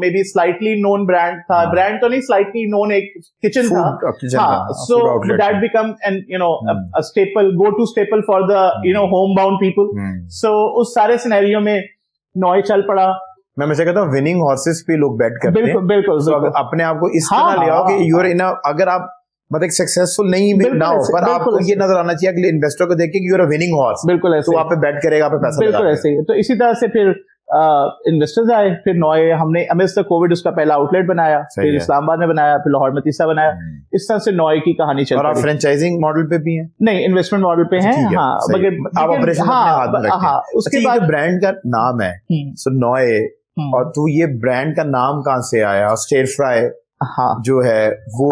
maybe slightly known brand था, ब्रांड तो नहीं, स्लाइटली नोन एक किचन था, so that become an a staple, go to staple for the home bound people. So उस सारे सिनेरियो में नॉय चल पड़ा। मैं हमेशा कहता हूँ विनिंग हॉर्सेस पे लोग बैट करते हैं। बिल्कुल। अपने आप को इस तरह ले आओ कि यूर इन, अगर आप मतलब सक्सेसफुल नहीं भी ना हो, पर आपको ये नजर आना चाहिए कि इन्वेस्टर को देख के यूर अ विनिंग हॉर्स। बिल्कुल ऐसे, तो आप पे बैट करेगा, आप पे पैसा बिल्कुल ऐसे ही। तो इसी तरह से फिर इन्वेस्टर्स आए, फिर नॉय हमने अमेस्ट कोविड उसका पहला आउटलेट बनाया, फिर इस्लामाबाद में बनाया, फिर लाहौर में तीसरा बनाया। इस तरह से नॉय की कहानी चल रही है। और आप फ्रेंचाइजिंग मॉडल पे भी हैं? नहीं, इन्वेस्टमेंट मॉडल पे हैं। हाँ, आप ऑपरेशन अपने हाथ में रखते हैं। उसके बाद ब्रांड का नाम है सो नॉय, और तो ये ब्रांड का नाम कहाँ से आया? स्टेर फ्राई जो है वो,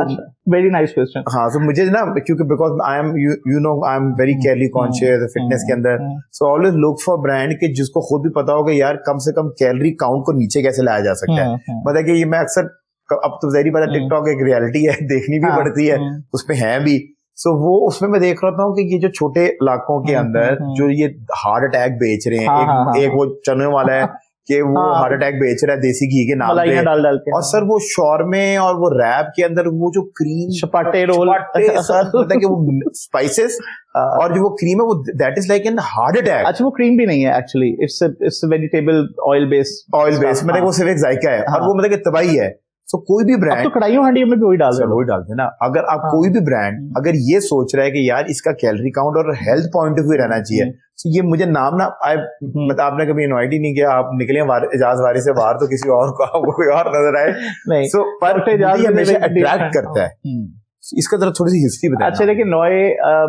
वेरी नाइस क्वेश्चन। हाँ, तो मुझे ना, क्योंकि because I am I am very calorie conscious fitness के अंदर, so always look for brand के जिसको खुद भी पता हो कि यार कम से कम कैलोरी काउंट को नीचे कैसे लाया जा सकता है। मतलब कि ये मैं अक्सर, अब तो जहरी बात है, टिकटॉक एक रियलिटी है, देखनी भी पड़ती है, उसमें है भी। सो वो उसमें मैं देख रहा हूँ कि ये जो छोटे इलाकों के अंदर जो ये हार्ट अटैक बेच रहे हैं, एक वो चने वाला है कि वो हार्ट अटैक बेच रहा है देसी घी के नाम पे, डाल के, और सर वो शॉर्मे और वो रैप के अंदर वो जो क्रीम चपाटे रोल सर, मतलब कि वो स्पाइसेस और जो वो क्रीम है वो that is like an heart attack. अच्छा, वो क्रीम भी नहीं है actually, it's vegetable oil based, मतलब वो सिर्फ एक जायका है, और वो मतलब कि तबाही है। सो कोई भी ब्रांड तो कढ़ाइयों हांडियों में भी वही डाल डालते हैं ना। अगर आप कोई भी ब्रांड अगर ये सोच रहा है कि यार इसका कैलोरी काउंट और हेल्थ पॉइंट ऑफ व्यू रहना चाहिए, तो ये मुझे नाम ना मतलब आपने कभी इनवाइट ही नहीं किया, आप निकले इजाज वारी से बाहर तो किसी और को आपको कोई और नजर आए, सो पर हमेशा अट्रैक्ट करता है। इसका जरा थोड़ी सी हिस्ट्री बताइए। अच्छा, देखिए Noi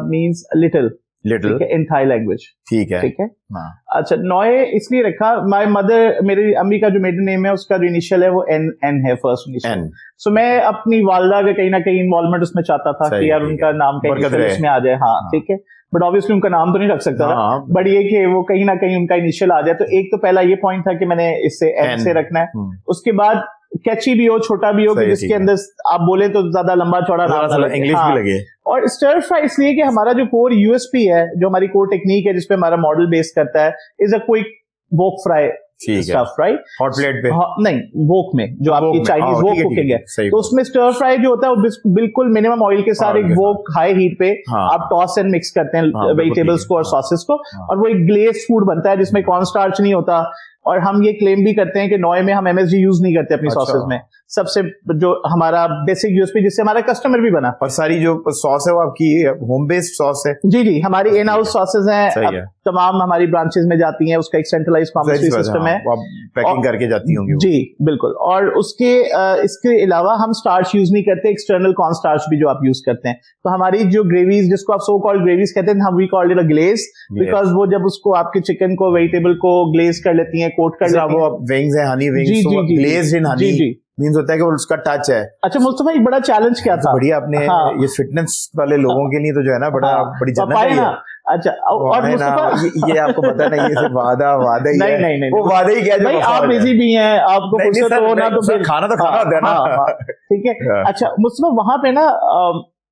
means little in Thai language, ठीक है। अच्छा, नॉय इसलिए रखा, माय मदर, मेरी अम्मी का जो मेडन नेम है उसका जो इनिशियल है वो एन है, फर्स्ट इनिशियल। सो मैं अपनी वालदा का कहीं ना कहीं इन्वॉल्वमेंट उसमें चाहता था कि यार उनका नाम का इनिशियल उसमें आ जाए। हाँ, ठीक है, बट ऑब्वियसली उनका नाम तो नहीं रख सकता था, बट ये कि वो कहीं ना कहीं उनका इनिशियल आ जाए। तो एक तो पहला ये पॉइंट था कि मैंने इससे एन से रखना है। उसके बाद कैची भी हो, छोटा भी हो, कि जिसके अंदर आप बोले तो ज्यादा लंबा चौड़ा ना लगे, इंग्लिश भी लगे। और स्टर फ्राई इसलिए कि हमारा जो कोर यूएसपी है, जो हमारी कोर टेक्निक है जिसपे हमारा मॉडल बेस करता है, is a quick woke fry stuff, right? Hot plate पे नहीं, वोक में जो आपकी चाइनीज वोक कुकिंग है, तो उसमें स्टर फ्राई जो होता है वो बिल्कुल मिनिमम ऑयल के साथ एक वोक हाई हीट पे आप टॉस एंड मिक्स करते हैं वेजिटेबल्स को और सॉसेस को, और वो एक ग्लेज फूड बनता है जिसमें कॉर्न स्टार्च नहीं होता। और हम ये क्लेम भी करते हैं कि नॉय में हम एमएसजी यूज नहीं करते अपनी सॉसेस में। सबसे जो हमारा बेसिक यूएसपी जिससे हमारा कस्टमर भी बना। और सारी जो सॉस है वो आपकी होम बेस्ड सॉस है? जी जी, हमारी इन हाउस सॉसेस हैं, तमाम हमारी ब्रांचेस में जाती हैं, उसका एक सेंट्रलाइज्ड फार्मेसी सिस्टम है, पैकिंग करके जाती होंगी जी बिल्कुल। और उसके इसके अलावा हम स्टार्च यूज नहीं करते, एक्सटर्नल कॉर्न स्टार्च भी जो आप यूज करते हैं। तो हमारी जो ग्रेवीज, जिसको आप सो कॉल्ड ग्रेवीज कहते हैं, हम we called it a glaze, because वो जब उसको आपके चिकन को, वेजिटेबल को ग्लेज कर लेती हैं, कोट कर लेती हैं। वो विंग्स है, हनी विंग्स, तो ग्लेज्ड इन हनी मींस होता है कि उसका टच है। अच्छा मुस्तफा, एक बड़ा चैलेंज क्या था? बढ़िया, अपने ये फिटनेस वाले लोगों के लिए तो जो है ना बड़ी जन्नत है ना। अच्छा, और मुस्तफा ये आपको पता नहीं, ये वादा ही है। नहीं, वो वादा ही क्या, भाई आप बिजी भी हैं, आपको फुर्सत हो ना, तो फिर खाना तो खाना होता है ना, ठीक है। अच्छा मुस्तफा, वहां पे ना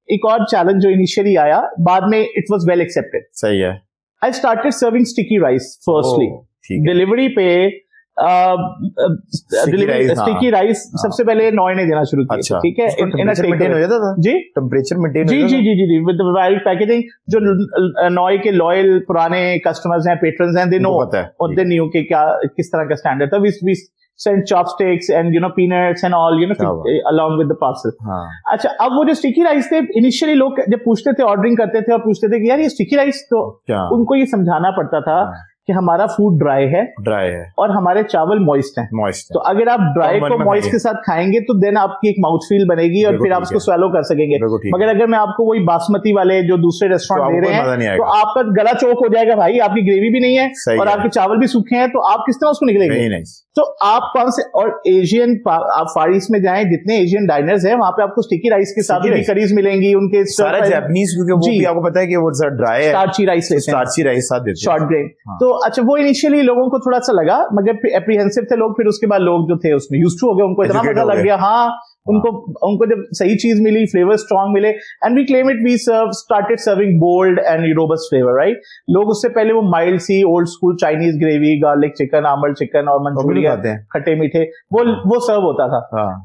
एक और चैलेंज जो इनिशियली आया, बाद में इट वाज वेल एक्सेप्टेड। सही है। I started serving sticky rice firstly delivery पे। स्टिकी राइस सबसे पहले नॉय ने देना शुरू किया, ठीक है, मेंटेन हो जाता था जी, टेम्परेचर मेंटेन जी जी जी जी विद द राइट पैकेजिंग। जो नॉय के लॉयल पुराने कस्टमर्स हैं, पेट्रन्स हैं, दे नो, और दे न्यू कि क्या किस तरह का स्टैंडर्ड था। We sent chopsticks and peanuts and all along with the parcel. अच्छा, अब वो जो स्टिकी राइस थे, इनिशियली लोग जब पूछते थे, ऑर्डरिंग करते थे और पूछते थे कि यार ये स्टिकी राइस, तो उनको ये समझाना पड़ता था कि हमारा फूड ड्राई है और हमारे चावल मॉइस्ट हैं। तो अगर आप ड्राई को मॉइस्ट के साथ खाएंगे तो देन आपकी एक माउथ फील बनेगी और फिर आप उसको स्वेलो कर सकेंगे। मगर अगर मैं आपको वही बासमती वाले जो दूसरे रेस्टोरेंट दे रहे हैं, तो आपका गला चौक हो जाएगा भाई, आपकी ग्रेवी भी नहीं है और आपके चावल भी सूखे हैं, तो आप किस तरह उसको निकलेंगे? तो आप कौन से, और एशियन, आप फार ईस्ट में जाएं, जितने एशियन डाइनर्स हैं वहां पे आपको स्टिकी राइस के साथ भी करीज मिलेंगी, उनके सारे जापानीज, क्योंकि वो भी आपको पता है कि वो ड्राई है, स्टार्ची राइस लेते हैं, स्टार्ची राइस साथ देते हैं, शॉर्ट ग्रेन। तो अच्छा, वो इनिशियली लोगों को थोड़ा सा लगा, मगर एप्रीहेंसिव थे लोग, फिर उसके बाद लोग जो थे उसमें यूज्ड टू हो गए, उनको इतना मजा लग गया। हाँ, उनको जब सही चीज मिली, फ्लेवर स्ट्रांग मिले, and we claim it, we started serving bold and robust flavour, right? लोग उससे पहले वो माइल्ड सी old school Chinese gravy, garlic chicken, आमल चिकन और मंचूरियन, खट्टे मीठे, वो सर्व होता था।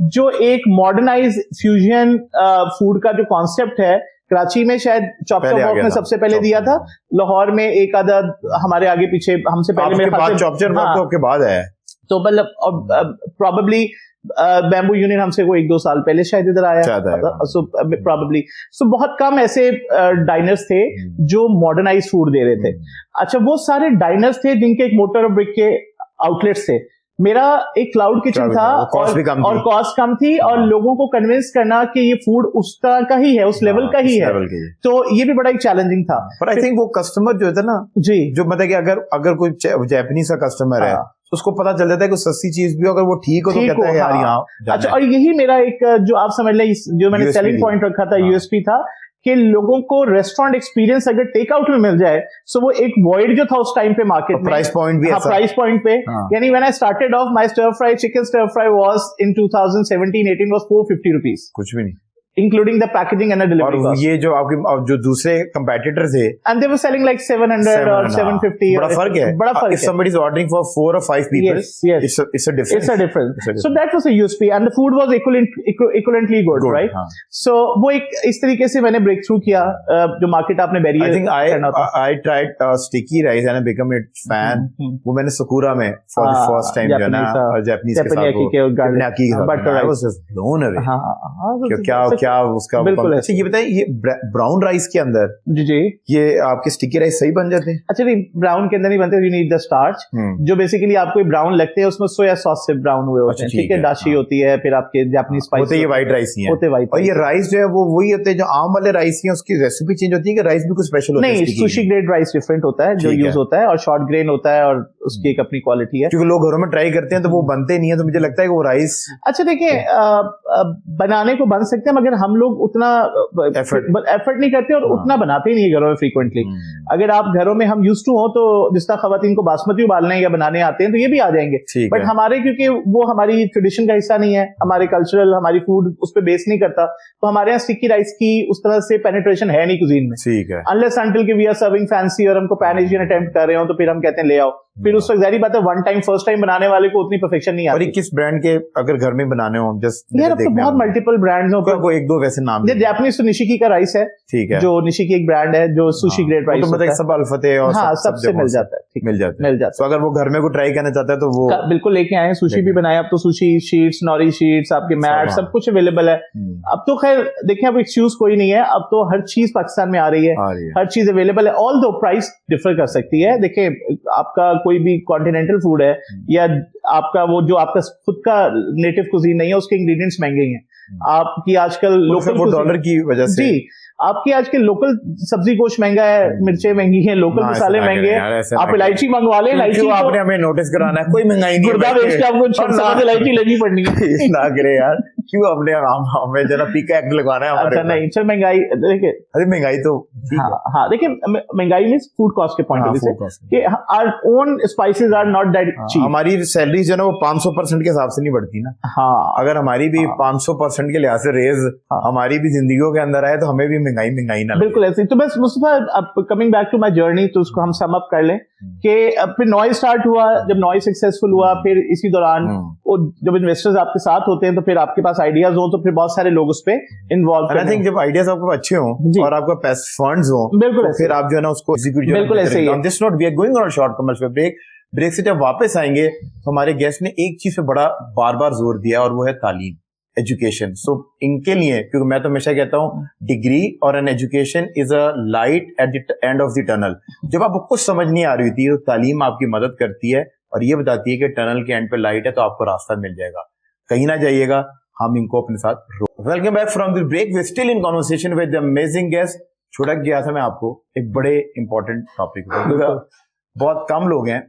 जो एक मॉडर्नाइज फ्यूजन फूड का जो कॉन्सेप्ट है, कराची में शायद चॉप वॉक ने सबसे पहले दिया था, लाहौर में एक आधा हमारे आगे पीछे हमसे पहले, मेरे ख्याल से चॉप के बाद है, तो मतलब प्रोबेबली बैम्बू यूनियन हमसे को 1-2 साल पहले शायद इधर आया, सो प्रोबेबली। सो बहुत कम ऐसे डाइनर्स थे जो मॉडर्नाइज फूड दे रहे थे। अच्छा, वो सारे डाइनर्स थे जिनके एक मोटर और ब्रिक के आउटलेट्स थे। मेरा एक क्लाउड किचन था और कॉस्ट कम थी, और लोगों को कन्विंस करना कि ये फूड उस तरह का ही है, उस लेवल का ही है, तो ये भी बड़ा एक चैलेंजिंग था। पर आई थिंक वो कस्टमर जो था ना जी, जो मतलब कि अगर कोई जापानीज का कस्टमर है, तो उसको पता चल जाता है कि सस्ती चीज भी अगर वो ठीक हो तो कहता है यार यहाँ। अच्छा, और यही मेरा एक जो आप समझ लें, जो मैंने सेलिंग पॉइंट रखा था, यूएसपी था कि लोगों को रेस्टोरेंट एक्सपीरियंस अगर टेक आउट में मिल जाए, सो वो एक वॉइड जो था उस टाइम पे मार्केट में, प्राइस पॉइंट भी, प्राइस पॉइंट पे, यानी when I started off my stir fry chicken stir fry was in 2017-18 was 450 rupees, कुछ भी नहीं, including the packaging and the delivery cost. ये जो आपके जो दूसरे competitor थे, and they were selling like 700 or 750. बड़ा फर्क है, बड़ा फर्क है। If somebody is ordering for 4 or 5 people, yes, it's a difference. It's a difference. So that was a USP, and the food was equivalently good, right? So वो एक इस तरीके से मैंने break through किया, जो market आपने barrier। I think I tried sticky rice and I become a fan. वो मैंने Sakura में for the first time जो ना, Japanese के साथ वो teppanyaki के साथ, I was just blown away। क्या उसका अच्छा, ये बताइए, ये ब्राउन राइस के अंदर जी ये आपके स्टिकी राइस सही बन जाते हैं? अच्छा, नहीं, ब्राउन के अंदर नहीं बनते, यू नीड द स्टार्च, जो बेसिकली आपको ब्राउन लगते हैं, उसमें सोया सॉस से ब्राउन हुए होते हैं, ठीक है, दाशी होती है, फिर आपके जापानीज स्पाइस होते हैं, ये व्हाइट राइस ही है, होते व्हाइट। और ये राइस जो है वो वही होते हैं जो आम वाले राइस हैं, उसकी रेसिपी चेंज होती है कि राइस भी कुछ स्पेशल होता है? नहीं, सुशी ग्रेड राइस डिफरेंट होता है जो यूज होता है, और शॉर्ट ग्रेन होता है, और उसकी एक अपनी क्वालिटी है। क्योंकि लोग घरों में ट्राई करते हैं तो वो बनते नहीं है, तो मुझे लगता है कि वो राइस अच्छा देखिए, बनाने को बन सकते हैं मगर हम लोग उतना एफर्ट नहीं करते और उतना बनाते ही नहीं है घरों में फ्रीक्वेंटली। अगर आप घरों में हम यूज्ड टू हो तो जिस तरह खवातीन को बासमती उबालने या बनाने आते हैं तो ये भी आ जाएंगे, बट हमारे क्योंकि वो हमारी ट्रेडिशन का हिस्सा नहीं है, हमारे कल्चरल हमारी फूड उस पर बेस नहीं करता, तो हमारे यहाँ स्टिकी राइस की उस तरह से पेनिट्रेशन है नहीं कुजीन में। ठीक है, अनलेस अंटिल कि वी आर सर्विंग फैंसी और हमको पैन एशियन अटेम्प्ट कर रहे हो तो फिर हम कहते हैं ले आओ, फिर उस वक्त जारी बात है वन टाइम फर्स्ट टाइम बनाने वाले को उतनी परफेक्शन नहीं आती। और किस ब्रांड के अगर घर में बनाने हो जस्ट यार अब तो बहुत मल्टीपल ब्रांड्स हैं, कोई एक दो वैसे नाम जापानीज तो निशिकी का राइस है, ठीक है, जो निशिकी एक ब्रांड है जो सुशी ग्रेड राइस होता है, सब अल्फतेह और हाँ सबसे मिल जाता है, ठीक मिल जाता है। तो अगर वो घर में को ट्राई करना चाहता है तो वो बिल्कुल लेके आए, सुशी भी बनाए, अब तो सुशी शीट्स, नॉरी शीट्स, आपके मैट सब कुछ अवेलेबल है। अब तो खैर देखिए अब एक्सक्यूज कोई नहीं है, अब तो हर चीज पाकिस्तान में आ रही है, हर चीज अवेलेबल है, ऑल दो प्राइस डिफर कर सकती है। देखिए आपका कोई भी कॉन्टिनेंटल फूड है या आपका वो जो आपका खुद का नेटिव कुजीन नहीं है उसके इंग्रेडिएंट्स महंगे हैं, आपकी आजकल लोकल वो डॉलर की वजह से जी आपकी आजकल लोकल सब्जी गोश्त महंगा है, मिर्चें महंगी हैं, लोकल मसाले महंगे हैं, आप इलायची मंगवा लें, इलायची आपने हमें नोटिस कराना है, कोई महंगाई नहीं गुर्दा बेच के आपको इलायची लगी पड़नी है ना करे यार, क्यों अपने हमें जरा पीका एक्ट लगवाना है हमारे। अच्छा नहीं सर, महंगाई देखिए, अरे महंगाई तो हाँ देखिए महंगाई मींस फूड कॉस्ट के पॉइंट ऑफ व्यू से कि our own spices are not that cheap. हमारी सैलरी जो है वो 500% के हिसाब से नहीं बढ़ती ना। हाँ अगर हमारी भी 500% के लिहाज से रेज हमारी भी जिंदगियों के अंदर आए तो हमें भी महंगाई ना, बिल्कुल ऐसे। तो बस Mustafa coming back to my journey, तो उसको हम सम अप कर लें कि फिर नॉइज स्टार्ट हुआ, जब नॉइज सक्सेसफुल हुआ फिर इसी दौरान जब इन्वेस्टर्स आपके साथ होते हैं तो फिर आपके पास आइडियाज हो तो फिर बहुत सारे लोग उस पे इन्वॉल्व आई थिंक जब आइडियाज आपके अच्छे हो और आपका पैसे फंड्स हो बिल्कुल तो फिर आप जो है ना उसको एग्जीक्यूट बिल्कुल ऐसे ही। This note we are going on short commercial break से जब वापस आएंगे तो हमारे गेस्ट ने एक चीज पे बड़ा बार बार जोर दिया और वो है तालीम, एजुकेशन। सो इनके लिए, क्योंकि मैं तो हमेशा कहता हूँ डिग्री और an education is a light at the end of the tunnel. जब आपको कुछ समझ नहीं आ रही थी तो तालीम आपकी मदद करती है और ये बताती है कि टनल के एंड पे लाइट है तो आपको रास्ता मिल जाएगा, कहीं ना जाइएगा, हम इनको अपने साथ। Welcome back from the break, we still in conversation with the amazing guest. छुड़क गया था मैं आपको एक बड़े इंपॉर्टेंट टॉपिक पर। बहुत कम लोग हैं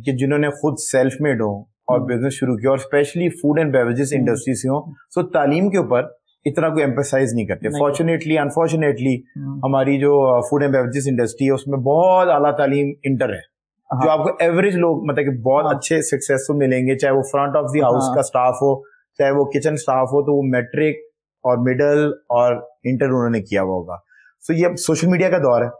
कि जिन्होंने खुद सेल्फ मेड हो और बिजनेस शुरू किया और specially food and beverages industry से हो, सो तालीम के ऊपर इतना कोई एम्फेसाइज नहीं करते। फॉर्चुनेटली अनफॉर्चुनेटली हमारी जो फूड एंड बेवरेजेस इंडस्ट्री है उसमें बहुत आला तालीम इंटर है, जो आपको एवरेज लोग मतलब कि बहुत अच्छे सक्सेसफुल मिलेंगे, चाहे वो फ्रंट ऑफ द हाउस का स्टाफ हो, चाहे वो किचन स्टाफ हो, तो वो मैट्रिक और मिडल और इंटर उन्होंने किया हुआ होगा। सो ये अब सोशल मीडिया का दौर है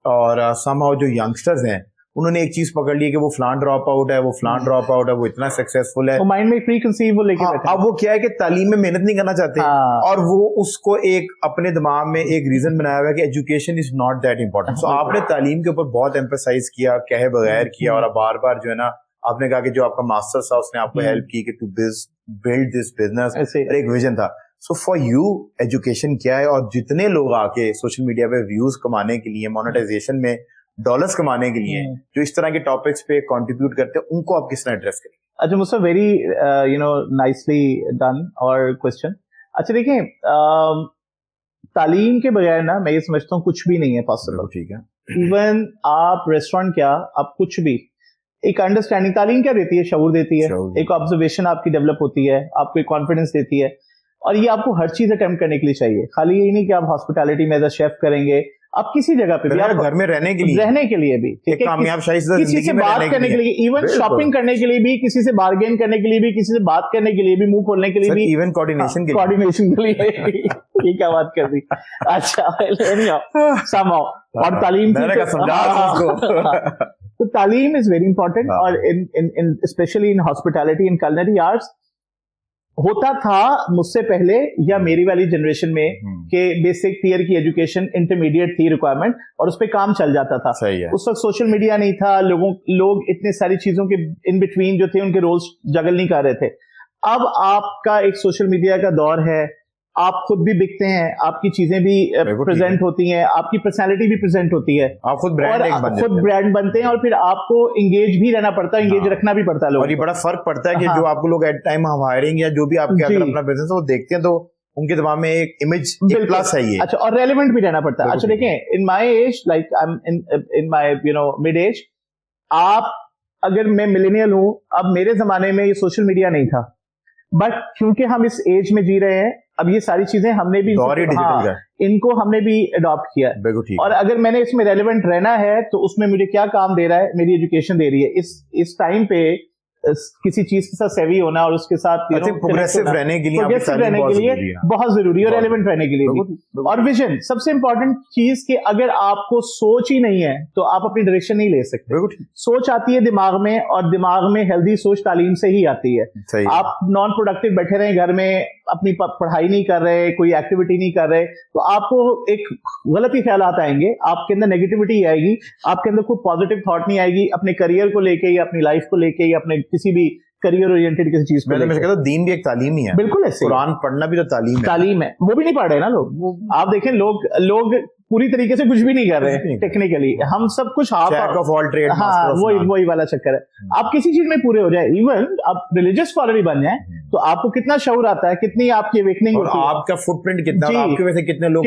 और समहाउ जो यंगस्टर्स हैं उन्होंने एक चीज पकड़ ली कि वो फलान ड्रॉप आउट है, वो फलान ड्रॉप आउट है, वो इतना सक्सेसफुल है, वो माइंड में प्री कंसीव वो लेके बैठे। अब वो क्या है कि तालीम में मेहनत नहीं करना चाहते और वो उसको एक अपने दिमाग में एक रीजन बनाया हुआ है कि education is not that important. So आपने तालीम के ऊपर बहुत एम्फेसाइज किया, कहे बगैर किया, और बार बार जो है ना आपने कहा कि जो आपका मास्टर्स था उसने आपको हेल्प की कि टू बिल्ड दिस बिजनेस, एक विजन था। सो फॉर यू एजुकेशन क्या है, और जितने लोग आके सोशल मीडिया पे व्यूज कमाने के लिए, मोनेटाइजेशन में डॉलर्स कमाने के लिए जो इस तरह के टॉपिक्स पे कंट्रीब्यूट करते हैं, उनको आप किस तरह एड्रेस करेंगे? अच्छा मुझसे वेरी नाइसली डन और क्वेश्चन। अच्छा देखिए तालीम के बगैर ना मैं ये समझता हूँ कुछ भी नहीं है पॉसिबल। ठीक है, इवन आप रेस्टोरेंट क्या, आप कुछ भी, एक अंडरस्टैंडिंग तालीम क्या देती है, शऊर देती है, एक ऑब्जर्वेशन आपकी डेवलप होती है, आपको एक कॉन्फिडेंस देती है, और ये आपको हर चीज अटेम्प्ट करने के लिए चाहिए। खाली यही नहीं कि आप हॉस्पिटैलिटी में एज अ शेफ करेंगे, आप किसी जगह पे भी, आप घर में रहने के लिए भी, एक कामयाब किसी से बात करने के लिए, इवन शॉपिंग करने के लिए भी, किसी से बार्गेन करने के लिए भी, किसी से बात करने के लिए भी, मुंह खोलने के लिए भी, इवन कोऑर्डिनेशन के लिए ये क्या बात कर दी। अच्छा somehow, और तालीम तो तालीम इज वेरी इंपॉर्टेंट। और in especially in hospitality, in culinary arts होता था मुझसे पहले या मेरी वाली जनरेशन में कि बेसिक टियर की एजुकेशन इंटरमीडिएट थी रिक्वायरमेंट और उस पर काम चल जाता था। उस वक्त सोशल मीडिया नहीं था, लोग इतने सारी चीजों के इन बिटवीन जो थे उनके रोल्स जगल नहीं कर रहे थे। अब आपका एक सोशल मीडिया का दौर है, आप खुद भी बिकते हैं, आपकी चीजें भी प्रेजेंट होती हैं, आपकी पर्सनालिटी भी प्रेजेंट होती है, आप खुद ब्रांड बनते हैं और फिर आपको इंगेज भी रहना पड़ता है, इंगेज रखना भी पड़ता है लोगों। और ये बड़ा फर्क पड़ता है कि जो आपको लोग एट टाइम हायरिंग या जो भी आपके अगर अपना बिजनेस वो देखते हैं तो उनके दिमाग में एक इमेज प्लस है ये। अच्छा, और रेलेवेंट भी रहना पड़ता है। अच्छा देखें, in my age, like I am in my mid age, आप अगर मैं मिलेनियल हूं, अब मेरे जमाने में ये सोशल मीडिया नहीं था, बट क्योंकि हम इस एज में जी रहे हैं, अब ये सारी चीजें हमने भी इनको हमने भी अडॉप्ट किया है। और अगर मैंने इसमें रेलेवेंट रहना है तो उसमें मुझे क्या काम दे रहा है, मेरी एजुकेशन दे रही है। इस टाइम पे किसी चीज के साथ सेवी होना और उसके साथ प्रोग्रेसिव रहने के लिए बहुत जरूरी है, रेलेवेंट रहने के लिए भी। और विजन सबसे इंपॉर्टेंट चीज कि अगर आपको सोच ही नहीं है तो आप अपनी डायरेक्शन नहीं ले सकते। सोच आती है दिमाग में, और दिमाग में हेल्दी सोच तालीम से ही आती है। आप नॉन प्रोडक्टिव बैठे रहे घर में, अपनी पढ़ाई नहीं कर रहे, कोई एक्टिविटी नहीं कर रहे, तो आपको एक गलत ही ख्यालात आएंगे, आपके अंदर नेगेटिविटी आएगी, आपके अंदर कोई पॉजिटिव थॉट नहीं आएगी अपने करियर को लेके या अपनी लाइफ को लेके या अपने किसी भी करियर ओरिएंटेड किसी चीज मैं कहता हूं दीन भी एक तालीम ही है। बिल्कुल ऐसे कुरान पढ़ना भी तो तालीम है। वो भी नहीं पढ़ रहे ना लोग। आप देखें लोग पूरी तरीके से कुछ भी नहीं कर रहे हैं टेक्निकली, हम सब कुछ वही वाला चक्कर है। आप किसी चीज में पूरे हो जाए, इवन आप रिलीजियस स्कॉलर ही बन जाए, तो आपको कितना शऊर आता है, कितनी आपकी अवेकनिंग होती है, आपका फुटप्रिंट कितना, आपके वजह से कितने लोग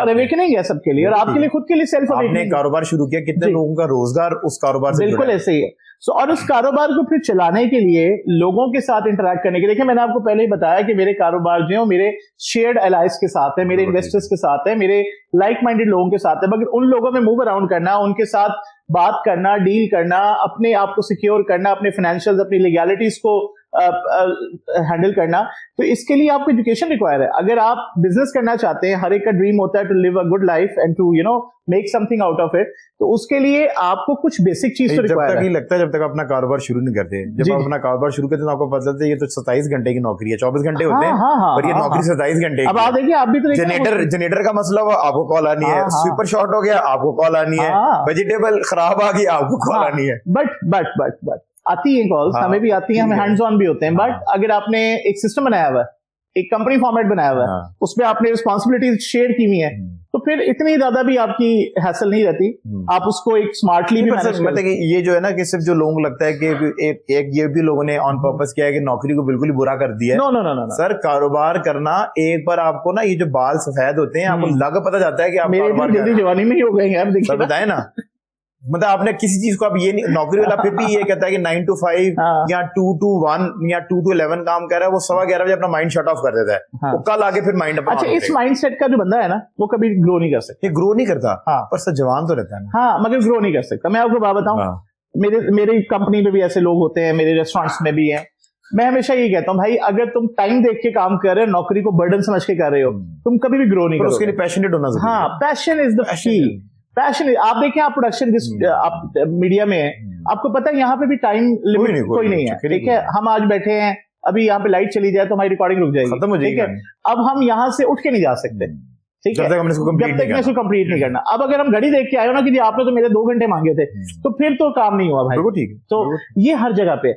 अवेकनिंग है सबके लिए, और आपके लिए खुद के लिए सेल्फ अवेकनिंग। कारोबार शुरू किया, कितने लोगों का रोजगार उस कारोबार से बिल्कुल ऐसे ही है। और उस कारोबार को फिर चलाने के लिए लोगों के साथ इंटरेक्ट करने के लिए, देखिए मैंने आपको पहले ही बताया कि मेरे कारोबार जो है मेरे शेयर्ड एलाइज के साथ है, मेरे इन्वेस्टर्स के साथ है, मेरे लाइक माइंडेड लोगों के साथ है। मगर उन लोगों में मूव अराउंड करना, उनके साथ बात करना, डील करना, अपने आप को सिक्योर करना, अपने फाइनेंशियल, अपनी लीगैलिटीज को हैंडल करना, तो इसके लिए आपको एजुकेशन रिक्वायर है। अगर आप बिजनेस करना चाहते हैं, हर एक का ड्रीम होता है to live a good life and to make something out of it, तो उसके लिए आपको कुछ बेसिक चीज तो रिक्वायर है। लगता है जब तक अपना कारोबार शुरू नहीं करते, जब आप अपना कारोबार शुरू करते हैं तो आपको पता चलता है ये तो 27 घंटे की नौकरी है, 24 घंटे होते हैं, और ये नौकरी 27 घंटे। अब आप देखिए, आप भी तो जनरेटर का मसला हुआ, आपको कॉल आनी है, स्वीपर शॉर्ट हो गया, आपको कॉल आनी है, वेजिटेबल खराब आ गई, आपको कॉल आनी है। बट आती है कॉल्स, हमें भी आती है, हम हैंड्स ऑन भी होते हैं। बट अगर आपने एक सिस्टम बनाया हुआ है, एक कंपनी फॉर्मेट बनाया हुआ है, उसमें आपने रिस्पॉन्सिबिलिटीज शेयर की हुई है, तो फिर इतनी ज्यादा भी आपकी हैसल नहीं रहती। आप उसको एक स्मार्टली भी मतलब कि ये जो है ना कि सिर्फ जो लोगों को लगता है कि एक ये भी लोगों ने ऑन पर्पस किया है कि नौकरी को बिल्कुल ही बुरा कर दिया है। नो सर, कारोबार करना एक बार आपको ना, ये जो बाल सफेद होते हैं आपको लग पता जाता है कि आप जल्दी जवानी में ही हो गए हैं। आप देखिए, बताए ना, मतलब आपने किसी चीज को, आप ये नहीं, नौकरी वाला फिर भी ये कहता है कि 9 to 5 या 2 to 1 या 2 to 11 काम कर रहा है, वो 11:15 बजे अपना माइंड शट ऑफ कर देता है। वो कल आगे फिर माइंड अपना। अच्छा, इस माइंडसेट का जो बंदा है ना, वो कभी ग्रो नहीं कर सकता। ग्रो नहीं करता, पर सर जवान तो रहता है ना। मगर ग्रो नहीं कर सकता। मैं आपको बात बताऊं, मेरी कंपनी में भी ऐसे लोग होते हैं, मेरे रेस्टोरेंट्स में भी है। मैं हमेशा यही कहता हूँ, भाई अगर तुम टाइम देख के काम कर रहे हो, नौकरी को बर्डन समझ के कर रहे हो, तुम कभी भी ग्रो नहीं करोगे। उसके लिए पैशनेट होना जरूरी है। Passion is the key. Passion, आप देखें, आप प्रोडक्शन आप मीडिया में है, आपको पता है यहाँ पे भी टाइम लिमिट कोई नहीं है। ठीक है, हम आज बैठे हैं, अभी यहाँ पे लाइट चली जाए तो हमारी रिकॉर्डिंग रुक जाएगी, खत्म हो जाएगी। ठीक है, अब हम यहाँ से उठ के नहीं जा सकते। ठीक है, जब तक इसको कंप्लीट नहीं करना। अब अगर हम घड़ी देख के आए हो ना कि आपने तो मेरे 2 घंटे मांगे थे, तो फिर तो काम नहीं हुआ भाई। ठीक है, तो ये हर जगह पे